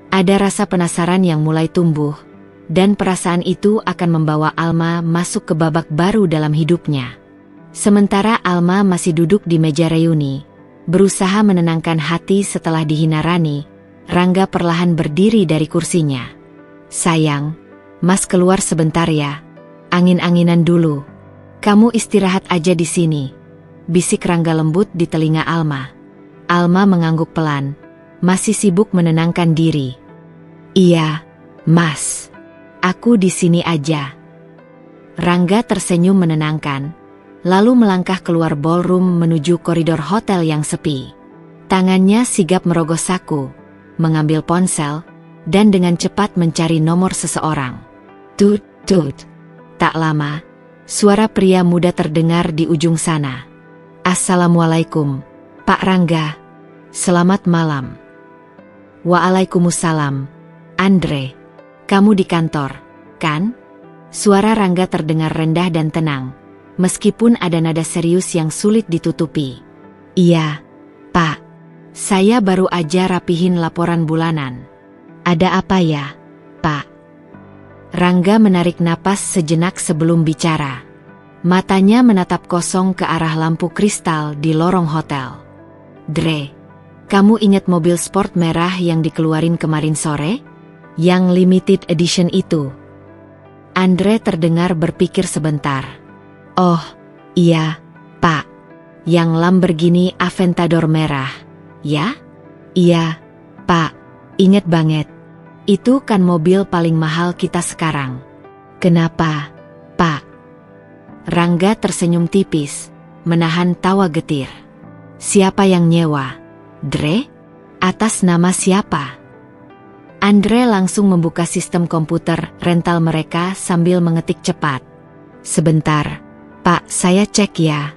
Ada rasa penasaran yang mulai tumbuh, dan perasaan itu akan membawa Alma masuk ke babak baru dalam hidupnya. Sementara Alma masih duduk di meja reuni, berusaha menenangkan hati setelah dihina Rani, Rangga perlahan berdiri dari kursinya. "Sayang, Mas keluar sebentar ya. Angin-anginan dulu. Kamu istirahat aja di sini," bisik Rangga lembut di telinga Alma. Alma mengangguk pelan, masih sibuk menenangkan diri. "Iya, Mas. Aku di sini aja." Rangga tersenyum menenangkan, lalu melangkah keluar ballroom menuju koridor hotel yang sepi. Tangannya sigap merogoh saku, mengambil ponsel, dan dengan cepat mencari nomor seseorang. Tut, tut. Tak lama, suara pria muda terdengar di ujung sana. "Assalamualaikum, Pak Rangga. Selamat malam." "Waalaikumsalam. Andre, kamu di kantor, kan?" Suara Rangga terdengar rendah dan tenang, meskipun ada nada serius yang sulit ditutupi. "Iya, Pak. Saya baru aja rapihin laporan bulanan." "Ada apa ya, Pak?" Rangga menarik napas sejenak sebelum bicara. Matanya menatap kosong ke arah lampu kristal di lorong hotel. "Dre, kamu ingat mobil sport merah yang dikeluarin kemarin sore? Yang limited edition itu?" Andre terdengar berpikir sebentar. "Oh, iya, Pak. Yang Lamborghini Aventador merah, ya?" "Iya, Pak. Ingat banget. Itu kan mobil paling mahal kita sekarang." "Kenapa, Pak?" Rangga tersenyum tipis, menahan tawa getir. "Siapa yang nyewa, Dre? Atas nama siapa?" Andre langsung membuka sistem komputer rental mereka sambil mengetik cepat. "Sebentar, Pak, saya cek ya.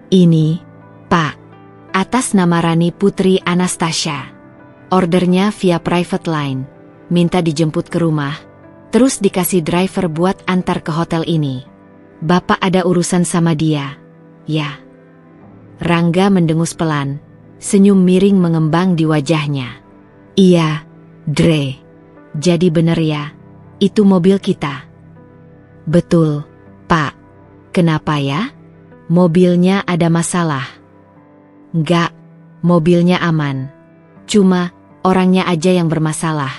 Ini, Pak. Atas nama Rani Putri Anastasia. Ordernya via private line, minta dijemput ke rumah, terus dikasih driver buat antar ke hotel ini. Bapak ada urusan sama dia, ya?" Rangga mendengus pelan, senyum miring mengembang di wajahnya. "Iya, Dre. Jadi bener ya, itu mobil kita?" "Betul, Pak. Kenapa ya? Mobilnya ada masalah?" "Enggak, mobilnya aman. Cuma, orangnya aja yang bermasalah."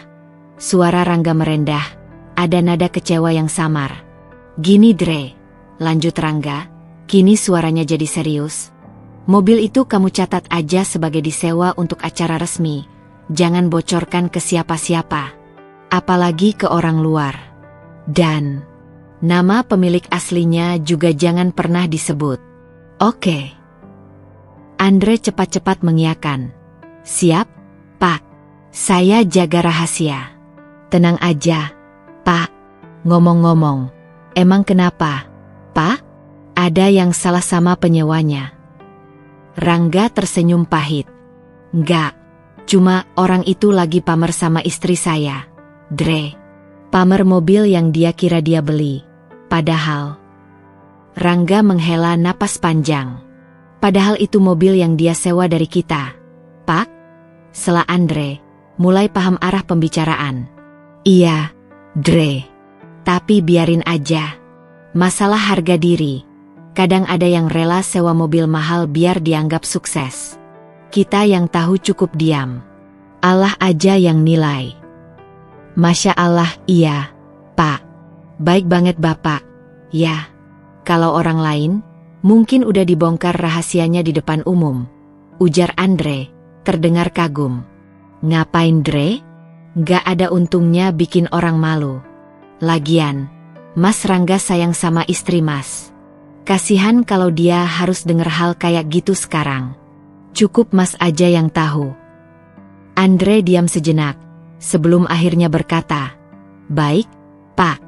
Suara Rangga merendah, ada nada kecewa yang samar. "Gini Dre," lanjut Rangga, kini suaranya jadi serius. "Mobil itu kamu catat aja sebagai disewa untuk acara resmi. Jangan bocorkan ke siapa-siapa. Apalagi ke orang luar. Dan nama pemilik aslinya juga jangan pernah disebut. Oke?" Andre cepat-cepat mengiyakan. "Siap, Pak. Saya jaga rahasia." "Tenang aja, Pak. Ngomong-ngomong, emang kenapa, Pak? Ada yang salah sama penyewanya?" Rangga tersenyum pahit. "Enggak. Cuma orang itu lagi pamer sama istri saya, Dre. Pamer mobil yang dia kira dia beli. Padahal..." Rangga menghela napas panjang. "Padahal itu mobil yang dia sewa dari kita, Pak." Sela Andre, mulai paham arah pembicaraan. "Iya, Dre. Tapi biarin aja. Masalah harga diri. Kadang ada yang rela sewa mobil mahal biar dianggap sukses. Kita yang tahu cukup diam. Allah aja yang nilai." "Masya Allah, iya, Pak. Baik banget Bapak. Ya, kalau orang lain, mungkin udah dibongkar rahasianya di depan umum," ujar Andre, terdengar kagum. "Ngapain Dre? Nggak ada untungnya bikin orang malu. Lagian, Mas Rangga sayang sama istri Mas. Kasihan kalau dia harus denger hal kayak gitu sekarang. Cukup Mas aja yang tahu." Andre diam sejenak, sebelum akhirnya berkata, "Baik, Pak.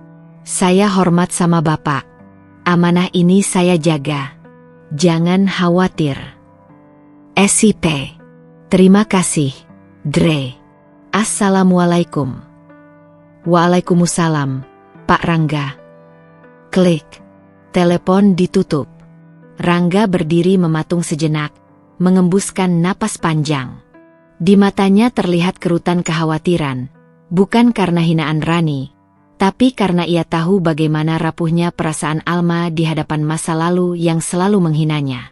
Saya hormat sama Bapak. Amanah ini saya jaga. Jangan khawatir." "SIP. Terima kasih, Dre." Assalamualaikum. Waalaikumsalam, Pak Rangga. Klik. Telepon ditutup. Rangga berdiri mematung sejenak, mengembuskan napas panjang. Di matanya terlihat kerutan kekhawatiran, bukan karena hinaan Rani, tapi karena ia tahu bagaimana rapuhnya perasaan Alma di hadapan masa lalu yang selalu menghinanya.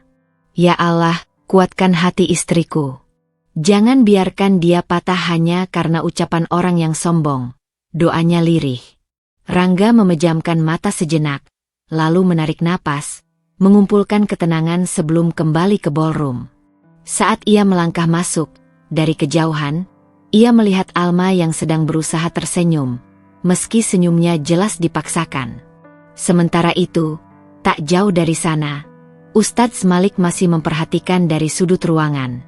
Ya Allah, kuatkan hati istriku. Jangan biarkan dia patah hanya karena ucapan orang yang sombong. Doanya lirih. Rangga memejamkan mata sejenak, lalu menarik napas, mengumpulkan ketenangan sebelum kembali ke ballroom. Saat ia melangkah masuk, dari kejauhan, ia melihat Alma yang sedang berusaha tersenyum, meski senyumnya jelas dipaksakan. Sementara itu, tak jauh dari sana, Ustadz Malik masih memperhatikan dari sudut ruangan.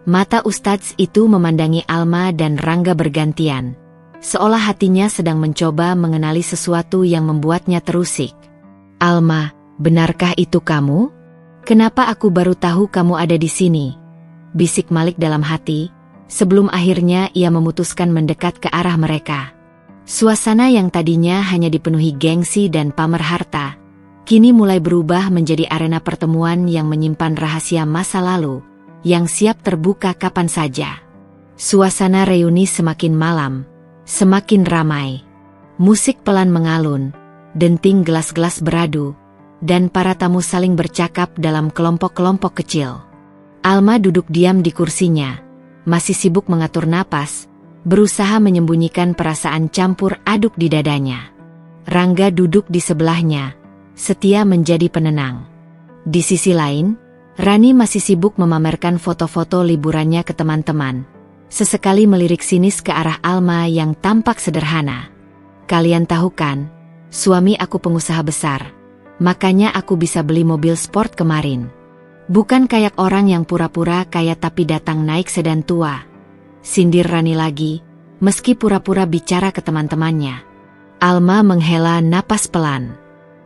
Mata Ustadz itu memandangi Alma dan Rangga bergantian, seolah hatinya sedang mencoba mengenali sesuatu yang membuatnya terusik. Alma, benarkah itu kamu? Kenapa aku baru tahu kamu ada di sini? Bisik Malik dalam hati, sebelum akhirnya ia memutuskan mendekat ke arah mereka. Suasana yang tadinya hanya dipenuhi gengsi dan pamer harta, kini mulai berubah menjadi arena pertemuan yang menyimpan rahasia masa lalu, yang siap terbuka kapan saja. Suasana reuni semakin malam, semakin ramai. Musik pelan mengalun, denting gelas-gelas beradu, dan para tamu saling bercakap dalam kelompok-kelompok kecil. Alma duduk diam di kursinya, masih sibuk mengatur napas, berusaha menyembunyikan perasaan campur aduk di dadanya. Rangga duduk di sebelahnya, setia menjadi penenang. Di sisi lain, Rani masih sibuk memamerkan foto-foto liburannya ke teman-teman, sesekali melirik sinis ke arah Alma yang tampak sederhana. Kalian tahu kan, suami aku pengusaha besar, makanya aku bisa beli mobil sport kemarin. Bukan kayak orang yang pura-pura kaya tapi datang naik sedan tua. Sindir Rani lagi, meski pura-pura bicara ke teman-temannya. Alma menghela napas pelan.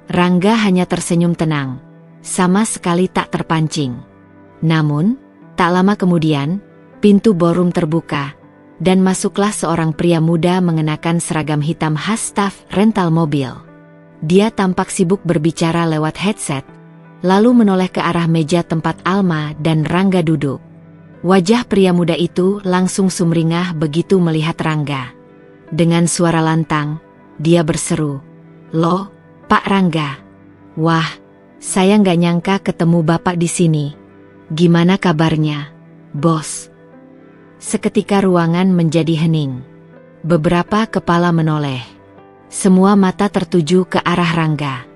Rangga hanya tersenyum tenang, sama sekali tak terpancing. Namun, tak lama kemudian, pintu ballroom terbuka, dan masuklah seorang pria muda mengenakan seragam hitam khas staf rental mobil. Dia tampak sibuk berbicara lewat headset, lalu menoleh ke arah meja tempat Alma dan Rangga duduk. Wajah pria muda itu langsung sumringah begitu melihat Rangga. Dengan suara lantang, dia berseru, "Loh, Pak Rangga. Wah, saya nggak nyangka ketemu Bapak di sini. Gimana kabarnya, Bos?" Seketika ruangan menjadi hening. Beberapa kepala menoleh. Semua mata tertuju ke arah Rangga.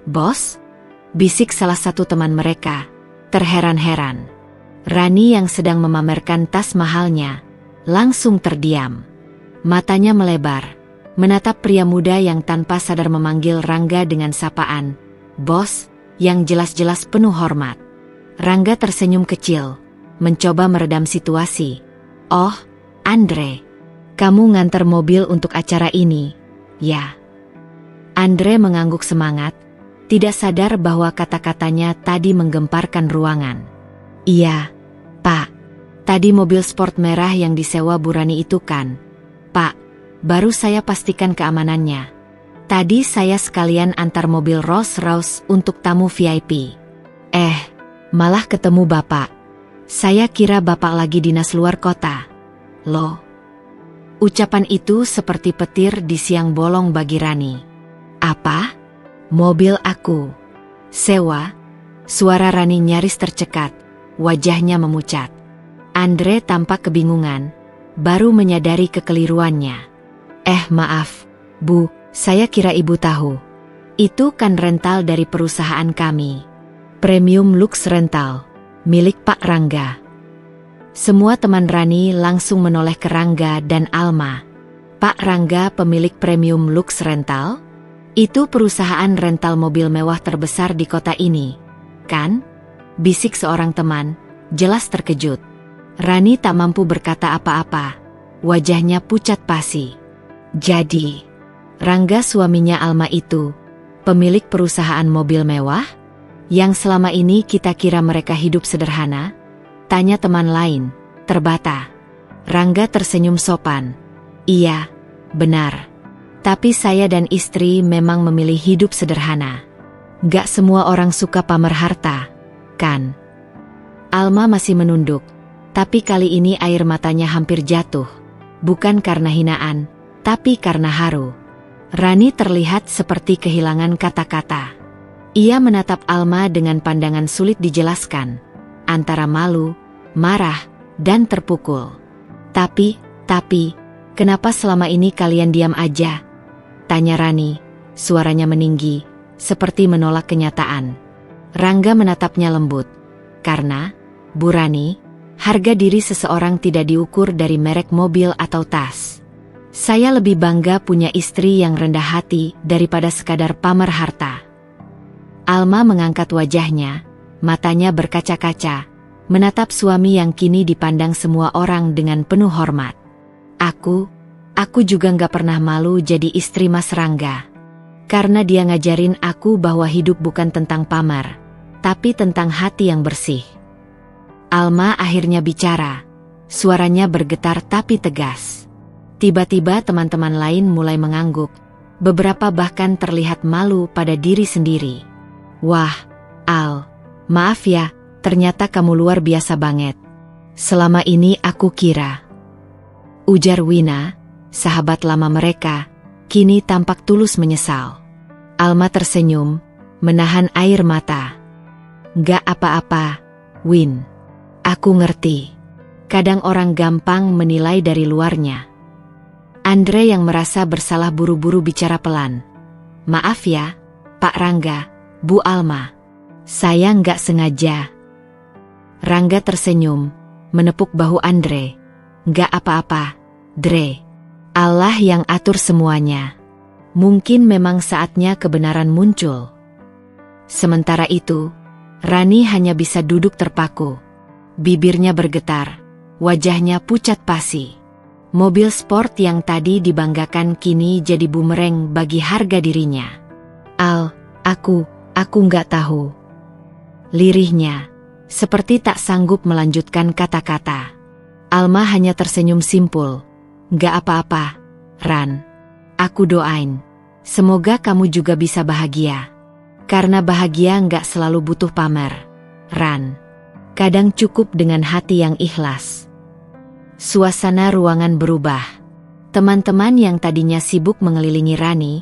"Bos?" bisik salah satu teman mereka, terheran-heran. Rani yang sedang memamerkan tas mahalnya, langsung terdiam. Matanya melebar, menatap pria muda yang tanpa sadar memanggil Rangga dengan sapaan, "Bos," yang jelas-jelas penuh hormat. Rangga tersenyum kecil, mencoba meredam situasi. "Oh, Andre, kamu nganter mobil untuk acara ini, ya?" Andre mengangguk semangat, tidak sadar bahwa kata-katanya tadi menggemparkan ruangan. "Iya, Pak. Tadi mobil sport merah yang disewa Bu Rani itu kan, Pak, baru saya pastikan keamanannya. Tadi saya sekalian antar mobil Rolls-Royce untuk tamu VIP. Malah ketemu Bapak. Saya kira Bapak lagi dinas luar kota." "Loh?" Ucapan itu seperti petir di siang bolong bagi Rani. "Apa? Mobil aku sewa?" Suara Rani nyaris tercekat, wajahnya memucat. Andre tampak kebingungan, baru menyadari kekeliruannya. Maaf, Bu, saya kira Ibu tahu. Itu kan rental dari perusahaan kami. Premium Lux Rental, milik Pak Rangga." Semua teman Rani langsung menoleh ke Rangga dan Alma. "Pak Rangga pemilik Premium Lux Rental? Itu perusahaan rental mobil mewah terbesar di kota ini, kan?" bisik seorang teman, jelas terkejut. Rani tak mampu berkata apa-apa, wajahnya pucat pasi. "Jadi, Rangga suaminya Alma itu pemilik perusahaan mobil mewah? Yang selama ini kita kira mereka hidup sederhana?" tanya teman lain, terbata. Rangga tersenyum sopan. Iya, benar. Tapi saya dan istri memang memilih hidup sederhana. Gak semua orang suka pamer harta, kan? Alma masih menunduk, tapi kali ini air matanya hampir jatuh. Bukan karena hinaan, tapi karena haru. Rani terlihat seperti kehilangan kata-kata. Ia menatap Alma dengan pandangan sulit dijelaskan, antara malu, marah, dan terpukul. Tapi, kenapa selama ini kalian diam aja? Tanya Rani, suaranya meninggi, seperti menolak kenyataan. Rangga menatapnya lembut. Karena, Bu Rani, harga diri seseorang tidak diukur dari merek mobil atau tas. Saya lebih bangga punya istri yang rendah hati daripada sekadar pamer harta. Alma mengangkat wajahnya, matanya berkaca-kaca, menatap suami yang kini dipandang semua orang dengan penuh hormat. Aku juga gak pernah malu jadi istri Mas Rangga. Karena dia ngajarin aku bahwa hidup bukan tentang pamer, tapi tentang hati yang bersih. Alma akhirnya bicara, suaranya bergetar tapi tegas. Tiba-tiba teman-teman lain mulai mengangguk, beberapa bahkan terlihat malu pada diri sendiri. Wah, Al, maaf ya, ternyata kamu luar biasa banget. Selama ini aku kira. Ujar Wina, sahabat lama mereka, kini tampak tulus menyesal. Alma tersenyum, menahan air mata. Gak apa-apa, Win. Aku ngerti. Kadang orang gampang menilai dari luarnya. Andre yang merasa bersalah buru-buru bicara pelan. Maaf ya, Pak Rangga, Bu Alma. Saya nggak sengaja. Rangga tersenyum, menepuk bahu Andre. Nggak apa-apa, Dre. Allah yang atur semuanya. Mungkin memang saatnya kebenaran muncul. Sementara itu, Rani hanya bisa duduk terpaku. Bibirnya bergetar, wajahnya pucat pasi. Mobil sport yang tadi dibanggakan kini jadi bumerang bagi harga dirinya. Al, aku nggak tahu. Lirihnya, seperti tak sanggup melanjutkan kata-kata. Alma hanya tersenyum simpul. Nggak apa-apa, Ran. Aku doain. Semoga kamu juga bisa bahagia. Karena bahagia nggak selalu butuh pamer, Ran. Kadang cukup dengan hati yang ikhlas. Suasana ruangan berubah. Teman-teman yang tadinya sibuk mengelilingi Rani,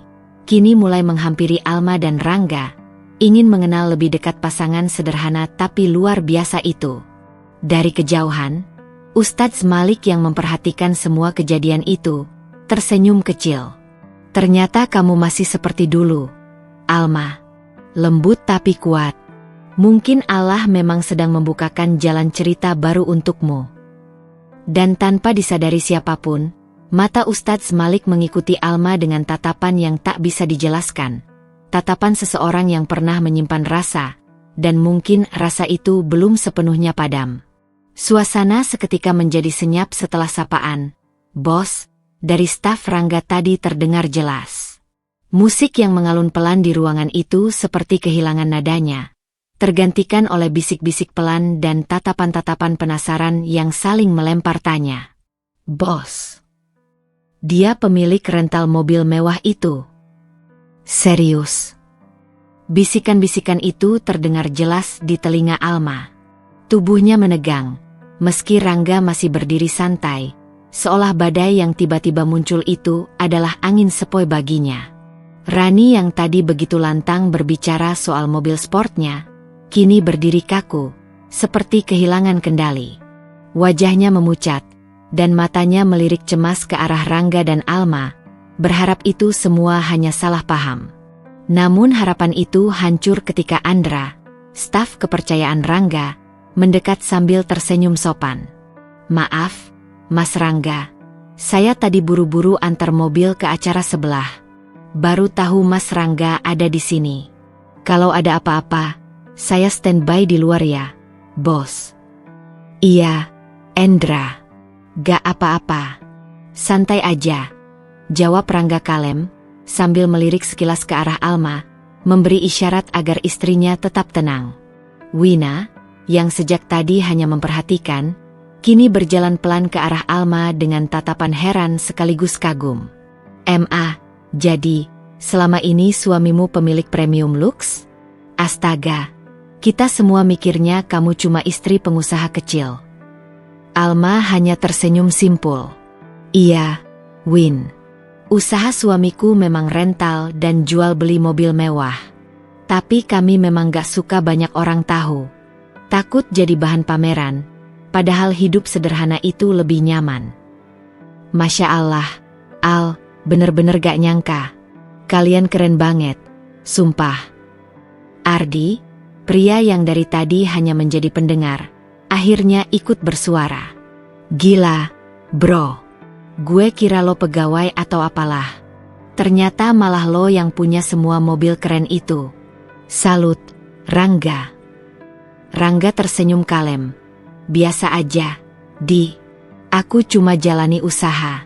kini mulai menghampiri Alma dan Rangga, ingin mengenal lebih dekat pasangan sederhana tapi luar biasa itu. Dari kejauhan, Ustadz Malik yang memperhatikan semua kejadian itu, tersenyum kecil. Ternyata kamu masih seperti dulu, Alma. Lembut tapi kuat. Mungkin Allah memang sedang membukakan jalan cerita baru untukmu. Dan tanpa disadari siapapun, mata Ustadz Malik mengikuti Alma dengan tatapan yang tak bisa dijelaskan. Tatapan seseorang yang pernah menyimpan rasa, dan mungkin rasa itu belum sepenuhnya padam. Suasana seketika menjadi senyap setelah sapaan. Bos, dari staf Rangga tadi terdengar jelas. Musik yang mengalun pelan di ruangan itu seperti kehilangan nadanya, tergantikan oleh bisik-bisik pelan dan tatapan-tatapan penasaran yang saling melempar tanya. Bos, dia pemilik rental mobil mewah itu. Serius? Bisikan-bisikan itu terdengar jelas di telinga Alma. Tubuhnya menegang, meski Rangga masih berdiri santai, seolah badai yang tiba-tiba muncul itu adalah angin sepoi baginya. Rani yang tadi begitu lantang berbicara soal mobil sportnya, kini berdiri kaku, seperti kehilangan kendali. Wajahnya memucat, dan matanya melirik cemas ke arah Rangga dan Alma, berharap itu semua hanya salah paham. Namun harapan itu hancur ketika Andra, staf kepercayaan Rangga, mendekat sambil tersenyum sopan. Maaf, Mas Rangga, saya tadi buru-buru antar mobil ke acara sebelah. Baru tahu Mas Rangga ada di sini. Kalau ada apa-apa, saya standby di luar ya, Bos. Iya, Endra. Gak apa-apa. Santai aja, jawab Rangga kalem, sambil melirik sekilas ke arah Alma, memberi isyarat agar istrinya tetap tenang. Wina, yang sejak tadi hanya memperhatikan, kini berjalan pelan ke arah Alma dengan tatapan heran sekaligus kagum. "Ma, jadi, selama ini suamimu pemilik premium lux? Astaga, kita semua mikirnya kamu cuma istri pengusaha kecil." Alma hanya tersenyum simpul. "Iya, Win. Usaha suamiku memang rental dan jual beli mobil mewah. Tapi kami memang gak suka banyak orang tahu. Takut jadi bahan pameran, padahal hidup sederhana itu lebih nyaman." "Masya Allah, Al, bener-bener gak nyangka. Kalian keren banget, sumpah." Ardi, pria yang dari tadi hanya menjadi pendengar, akhirnya ikut bersuara. "Gila, bro. Gue kira lo pegawai atau apalah. Ternyata malah lo yang punya semua mobil keren itu. Salut, Rangga." Rangga tersenyum kalem. "Biasa aja, Di. Aku cuma jalani usaha.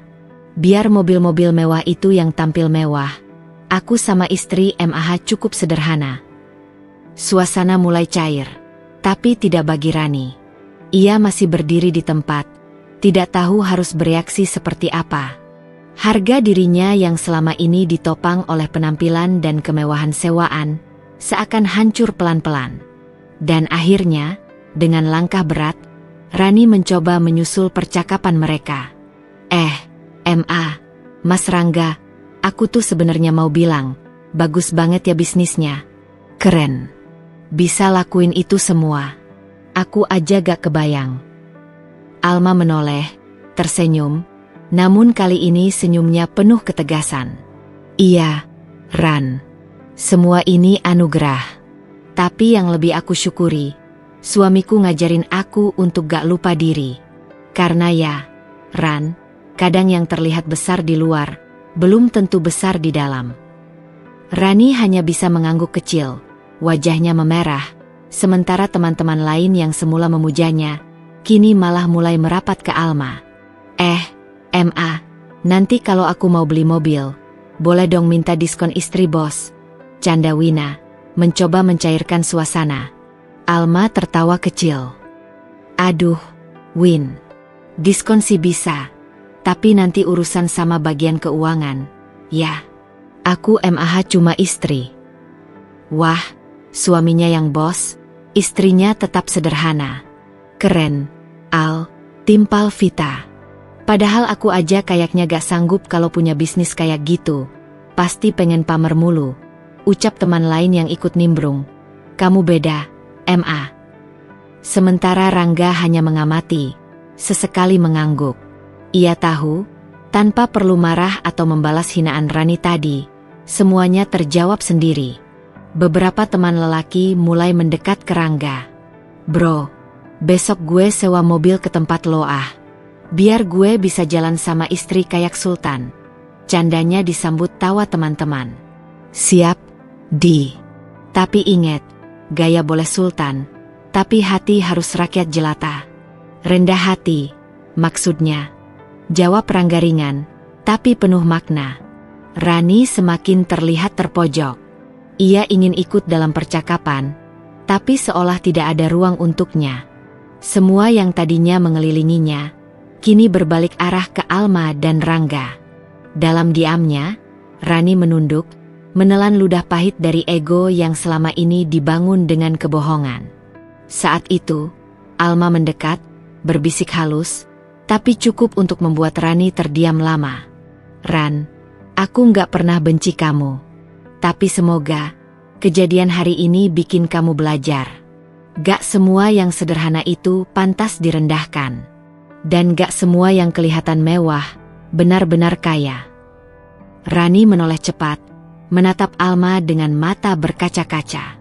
Biar mobil-mobil mewah itu yang tampil mewah. Aku sama istri Mah cukup sederhana." Suasana mulai cair, tapi tidak bagi Rani. Ia masih berdiri di tempat, tidak tahu harus bereaksi seperti apa. Harga dirinya yang selama ini ditopang oleh penampilan dan kemewahan sewaan, seakan hancur pelan-pelan. Dan akhirnya, dengan langkah berat, Rani mencoba menyusul percakapan mereka. Ma, Mas Rangga, aku tuh sebenarnya mau bilang, bagus banget ya bisnisnya. Keren. Bisa lakuin itu semua. Aku aja gak kebayang." Alma menoleh, tersenyum, namun kali ini senyumnya penuh ketegasan. "Iya, Ran. Semua ini anugerah. Tapi yang lebih aku syukuri, suamiku ngajarin aku untuk gak lupa diri. Karena ya, Ran, kadang yang terlihat besar di luar, belum tentu besar di dalam." Rani hanya bisa mengangguk kecil, wajahnya memerah, sementara teman-teman lain yang semula memujanya, kini malah mulai merapat ke Alma. Ma, nanti kalau aku mau beli mobil, boleh dong minta diskon istri bos." Canda Wina, mencoba mencairkan suasana. Alma tertawa kecil. "Aduh, Win. Diskon sih bisa. Tapi nanti urusan sama bagian keuangan. Ya, aku Mah cuma istri." Wah, suaminya yang bos, istrinya tetap sederhana. Keren, Al, timpal Vita. Padahal aku aja kayaknya gak sanggup kalau punya bisnis kayak gitu. Pasti pengen pamer mulu, ucap teman lain yang ikut nimbrung. "Kamu beda, Ma." Sementara Rangga hanya mengamati, sesekali mengangguk. Ia tahu, tanpa perlu marah atau membalas hinaan Rani tadi, semuanya terjawab sendiri. Beberapa teman lelaki mulai mendekat ke Rangga. "Bro, besok gue sewa mobil ke tempat lo ah. Biar gue bisa jalan sama istri kayak Sultan." Candanya disambut tawa teman-teman. "Siap, Di. Tapi ingat, gaya boleh Sultan, tapi hati harus rakyat jelata." "Rendah hati, maksudnya?" jawab Rangga ringan, tapi penuh makna. Rani semakin terlihat terpojok. Ia ingin ikut dalam percakapan, tapi seolah tidak ada ruang untuknya. Semua yang tadinya mengelilinginya, kini berbalik arah ke Alma dan Rangga. Dalam diamnya, Rani menunduk, menelan ludah pahit dari ego yang selama ini dibangun dengan kebohongan. Saat itu, Alma mendekat, berbisik halus, tapi cukup untuk membuat Rani terdiam lama. "Ran, aku nggak pernah benci kamu. Tapi semoga kejadian hari ini bikin kamu belajar. Gak semua yang sederhana itu pantas direndahkan. Dan gak semua yang kelihatan mewah benar-benar kaya." Rani menoleh cepat, menatap Alma dengan mata berkaca-kaca.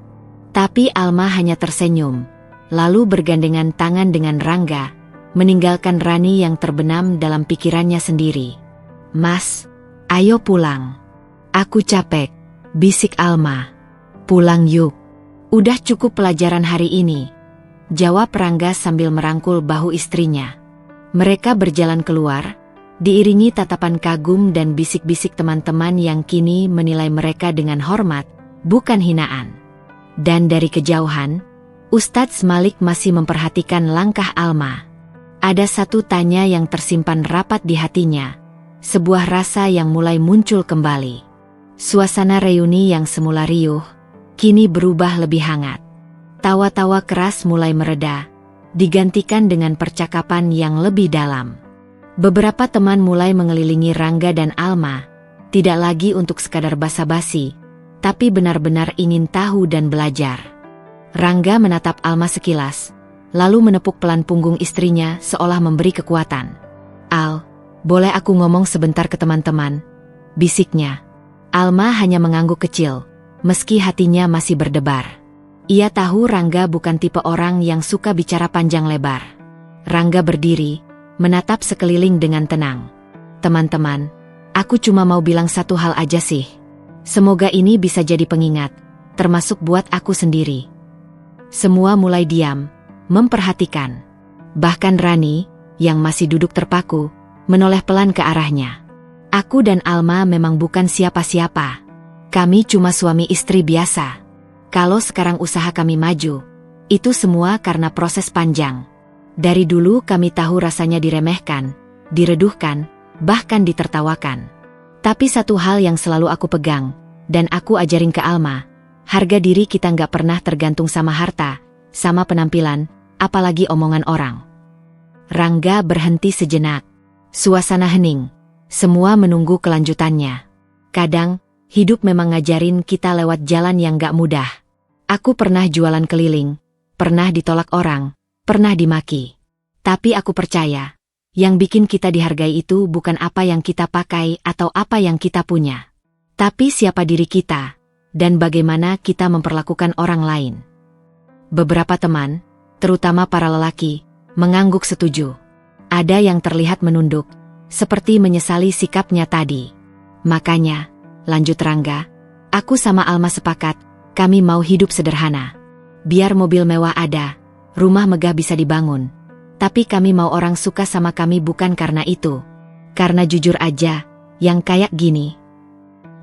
Tapi Alma hanya tersenyum, lalu bergandengan tangan dengan Rangga, meninggalkan Rani yang terbenam dalam pikirannya sendiri. "Mas, ayo pulang. Aku capek," bisik Alma. "Pulang yuk. Udah cukup pelajaran hari ini," jawab Rangga sambil merangkul bahu istrinya. Mereka berjalan keluar, diiringi tatapan kagum dan bisik-bisik teman-teman yang kini menilai mereka dengan hormat, bukan hinaan. Dan dari kejauhan, Ustadz Malik masih memperhatikan langkah Alma. Ada satu tanya yang tersimpan rapat di hatinya. Sebuah rasa yang mulai muncul kembali. Suasana reuni yang semula riuh, kini berubah lebih hangat. Tawa-tawa keras mulai mereda, digantikan dengan percakapan yang lebih dalam. Beberapa teman mulai mengelilingi Rangga dan Alma, tidak lagi untuk sekadar basa-basi, tapi benar-benar ingin tahu dan belajar. Rangga menatap Alma sekilas, lalu menepuk pelan punggung istrinya seolah memberi kekuatan. "Al, boleh aku ngomong sebentar ke teman-teman?" bisiknya. Alma hanya mengangguk kecil, meski hatinya masih berdebar. Ia tahu Rangga bukan tipe orang yang suka bicara panjang lebar. Rangga berdiri, menatap sekeliling dengan tenang. "Teman-teman, aku cuma mau bilang satu hal aja sih. Semoga ini bisa jadi pengingat, termasuk buat aku sendiri." Semua mulai diam, memperhatikan. Bahkan Rani, yang masih duduk terpaku, menoleh pelan ke arahnya. "Aku dan Alma memang bukan siapa-siapa. Kami cuma suami istri biasa. Kalau sekarang usaha kami maju, itu semua karena proses panjang. Dari dulu kami tahu rasanya diremehkan, direduhkan, bahkan ditertawakan. Tapi satu hal yang selalu aku pegang, dan aku ajarin ke Alma, harga diri kita nggak pernah tergantung sama harta, sama penampilan, apalagi omongan orang." Rangga berhenti sejenak. Suasana hening. Semua menunggu kelanjutannya. Kadang, hidup memang ngajarin kita lewat jalan yang gak mudah. Aku pernah jualan keliling, pernah ditolak orang, pernah dimaki. Tapi aku percaya, yang bikin kita dihargai itu bukan apa yang kita pakai atau apa yang kita punya. Tapi siapa diri kita, dan bagaimana kita memperlakukan orang lain. Beberapa teman, terutama para lelaki, mengangguk setuju. Ada yang terlihat menunduk, seperti menyesali sikapnya tadi. "Makanya," lanjut Rangga, "aku sama Alma sepakat, kami mau hidup sederhana. Biar mobil mewah ada, rumah megah bisa dibangun. Tapi kami mau orang suka sama kami bukan karena itu. Karena jujur aja, yang kayak gini."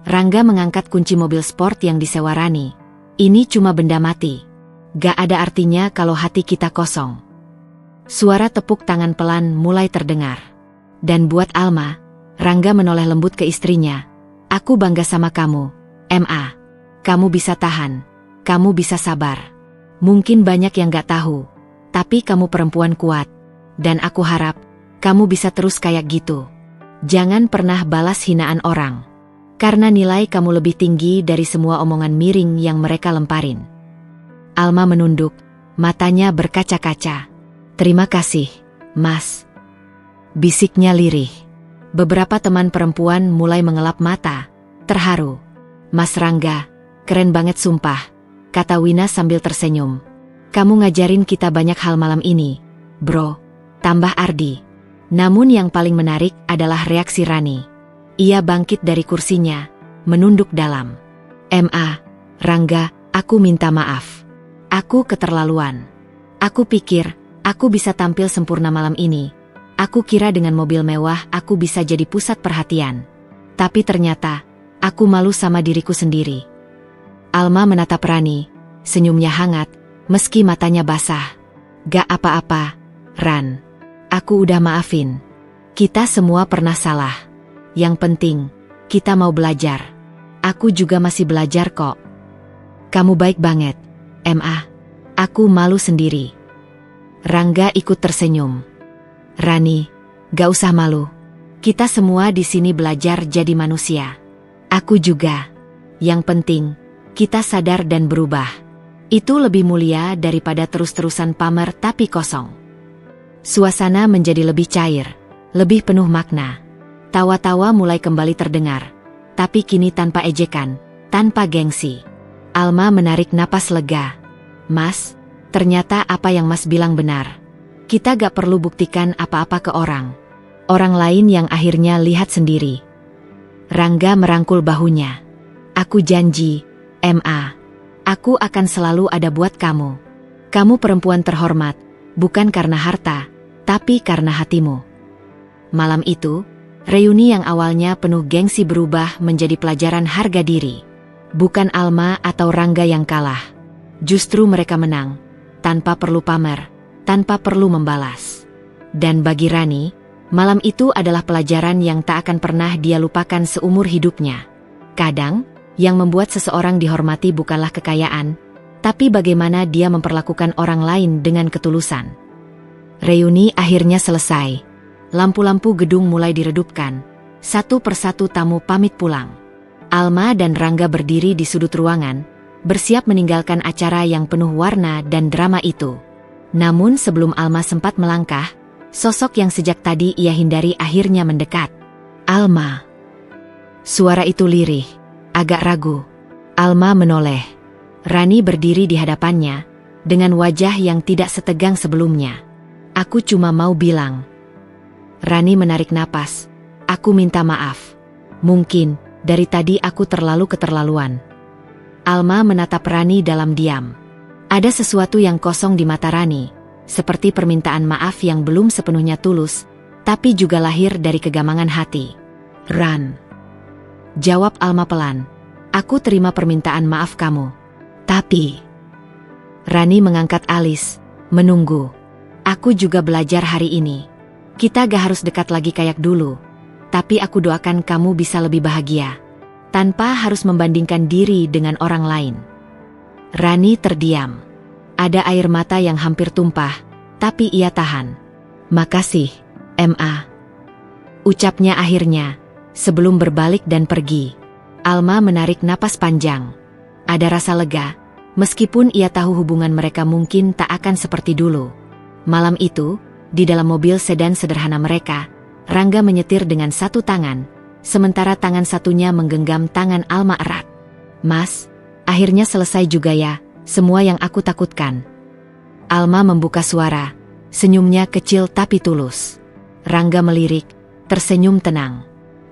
Rangga mengangkat kunci mobil sport yang disewa Rani. "Ini cuma benda mati. Gak ada artinya kalau hati kita kosong." Suara tepuk tangan pelan mulai terdengar. Dan buat Alma, Rangga menoleh lembut ke istrinya. "Aku bangga sama kamu, Ma. Kamu bisa tahan, kamu bisa sabar. Mungkin banyak yang gak tahu, tapi kamu perempuan kuat. Dan aku harap, kamu bisa terus kayak gitu. Jangan pernah balas hinaan orang. Karena nilai kamu lebih tinggi dari semua omongan miring yang mereka lemparin." Alma menunduk, matanya berkaca-kaca. "Terima kasih, Mas," bisiknya lirih. Beberapa teman perempuan mulai mengelap mata, terharu. "Mas Rangga, keren banget sumpah," kata Wina sambil tersenyum. "Kamu ngajarin kita banyak hal malam ini, bro," tambah Ardi. Namun yang paling menarik adalah reaksi Rani. Ia bangkit dari kursinya, menunduk dalam. "Ma, Rangga, aku minta maaf. Aku keterlaluan. Aku pikir aku bisa tampil sempurna malam ini. Aku kira dengan mobil mewah aku bisa jadi pusat perhatian. Tapi ternyata, aku malu sama diriku sendiri." Alma menatap Rani, senyumnya hangat, meski matanya basah. "Gak apa-apa, Ran. Aku udah maafin. Kita semua pernah salah. Yang penting, kita mau belajar. Aku juga masih belajar kok." "Kamu baik banget, Ma. Aku malu sendiri." Rangga ikut tersenyum. "Rani, gak usah malu. Kita semua di sini belajar jadi manusia. Aku juga. Yang penting, kita sadar dan berubah. Itu lebih mulia daripada terus-terusan pamer tapi kosong." Suasana menjadi lebih cair, lebih penuh makna. Tawa-tawa mulai kembali terdengar, tapi kini tanpa ejekan, tanpa gengsi. Alma menarik napas lega. "Mas, ternyata apa yang Mas bilang benar. Kita gak perlu buktikan apa-apa ke orang. Orang lain yang akhirnya lihat sendiri." Rangga merangkul bahunya. "Aku janji, Ma. Aku akan selalu ada buat kamu. Kamu perempuan terhormat, bukan karena harta, tapi karena hatimu." Malam itu, reuni yang awalnya penuh gengsi berubah menjadi pelajaran harga diri. Bukan Alma atau Rangga yang kalah. Justru mereka menang, tanpa perlu pamer, tanpa perlu membalas. Dan bagi Rani, malam itu adalah pelajaran yang tak akan pernah dia lupakan seumur hidupnya. Kadang, yang membuat seseorang dihormati bukanlah kekayaan, tapi bagaimana dia memperlakukan orang lain dengan ketulusan. Reuni akhirnya selesai. Lampu-lampu gedung mulai diredupkan. Satu persatu tamu pamit pulang. Alma dan Rangga berdiri di sudut ruangan, bersiap meninggalkan acara yang penuh warna dan drama itu. Namun sebelum Alma sempat melangkah, sosok yang sejak tadi ia hindari akhirnya mendekat. Alma. Suara itu lirih, agak ragu. Alma menoleh. Rani berdiri di hadapannya, dengan wajah yang tidak setegang sebelumnya. Aku cuma mau bilang. Rani menarik napas. Aku minta maaf. Mungkin, dari tadi aku terlalu keterlaluan. Alma menatap Rani dalam diam. Ada sesuatu yang kosong di mata Rani, seperti permintaan maaf yang belum sepenuhnya tulus, tapi juga lahir dari kegamangan hati. Ran. Jawab Alma pelan. Aku terima permintaan maaf kamu. Tapi. Rani mengangkat alis, menunggu. Aku juga belajar hari ini. Kita gak harus dekat lagi kayak dulu. Tapi aku doakan kamu bisa lebih bahagia. Tanpa harus membandingkan diri dengan orang lain. Rani terdiam. Ada air mata yang hampir tumpah, tapi ia tahan. Makasih, Ma. Ucapnya akhirnya, sebelum berbalik dan pergi. Alma menarik napas panjang. Ada rasa lega, meskipun ia tahu hubungan mereka mungkin tak akan seperti dulu. Malam itu, di dalam mobil sedan sederhana mereka, Rangga menyetir dengan satu tangan, sementara tangan satunya menggenggam tangan Alma erat. Mas, akhirnya selesai juga ya, semua yang aku takutkan. Alma membuka suara, senyumnya kecil tapi tulus. Rangga melirik, tersenyum tenang.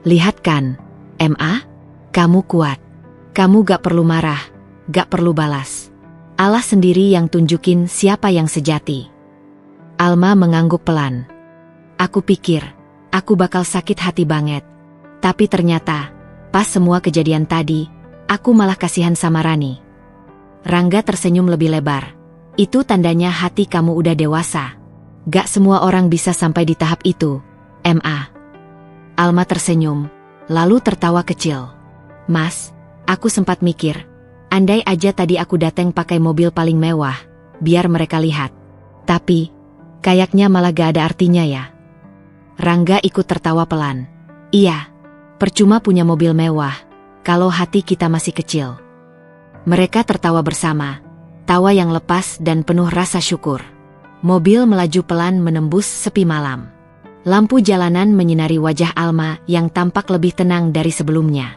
Lihat kan, Ma, kamu kuat. Kamu gak perlu marah, gak perlu balas. Allah sendiri yang tunjukin siapa yang sejati. Alma mengangguk pelan. Aku pikir, aku bakal sakit hati banget. Tapi ternyata, pas semua kejadian tadi, aku malah kasihan sama Rani. Rangga tersenyum lebih lebar. Itu tandanya hati kamu udah dewasa. Gak semua orang bisa sampai di tahap itu, Ma. Alma tersenyum, lalu tertawa kecil. Mas, aku sempat mikir, andai aja tadi aku datang pakai mobil paling mewah, biar mereka lihat. Tapi, kayaknya malah gak ada artinya ya. Rangga ikut tertawa pelan. Iya. Percuma punya mobil mewah, kalau hati kita masih kecil. Mereka tertawa bersama, tawa yang lepas dan penuh rasa syukur. Mobil melaju pelan menembus sepi malam. Lampu jalanan menyinari wajah Alma yang tampak lebih tenang dari sebelumnya.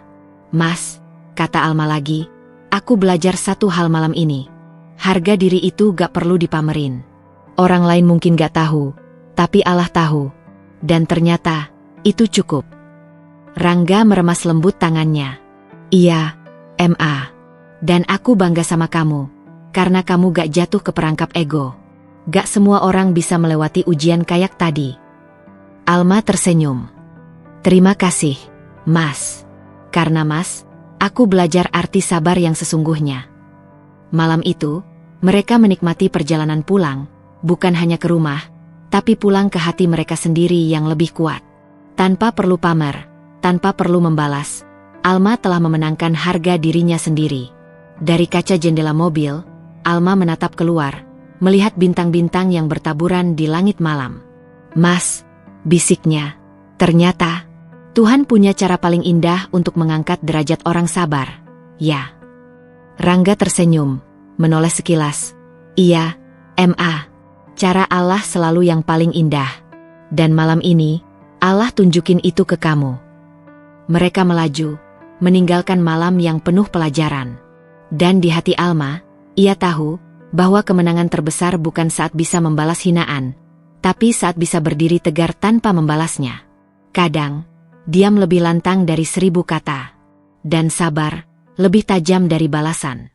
Mas, kata Alma lagi, aku belajar satu hal malam ini. Harga diri itu gak perlu dipamerin. Orang lain mungkin gak tahu, tapi Allah tahu. Dan ternyata, itu cukup. Rangga meremas lembut tangannya. Iya, Ma. Dan aku bangga sama kamu, karena kamu gak jatuh ke perangkap ego. Gak semua orang bisa melewati ujian kayak tadi. Alma tersenyum. Terima kasih, Mas. Karena Mas, aku belajar arti sabar yang sesungguhnya. Malam itu, mereka menikmati perjalanan pulang, bukan hanya ke rumah, tapi pulang ke hati mereka sendiri yang lebih kuat. Tanpa perlu pamer. Tanpa perlu membalas, Alma telah memenangkan harga dirinya sendiri. Dari kaca jendela mobil, Alma menatap keluar, melihat bintang-bintang yang bertaburan di langit malam. Mas, bisiknya, ternyata, Tuhan punya cara paling indah untuk mengangkat derajat orang sabar. Ya. Rangga tersenyum, menoleh sekilas. Iya, Ma. Cara Allah selalu yang paling indah. Dan malam ini, Allah tunjukin itu ke kamu. Mereka melaju, meninggalkan malam yang penuh pelajaran. Dan di hati Alma, ia tahu bahwa kemenangan terbesar bukan saat bisa membalas hinaan, tapi saat bisa berdiri tegar tanpa membalasnya. Kadang, diam lebih lantang dari 1000 kata. Dan sabar, lebih tajam dari balasan.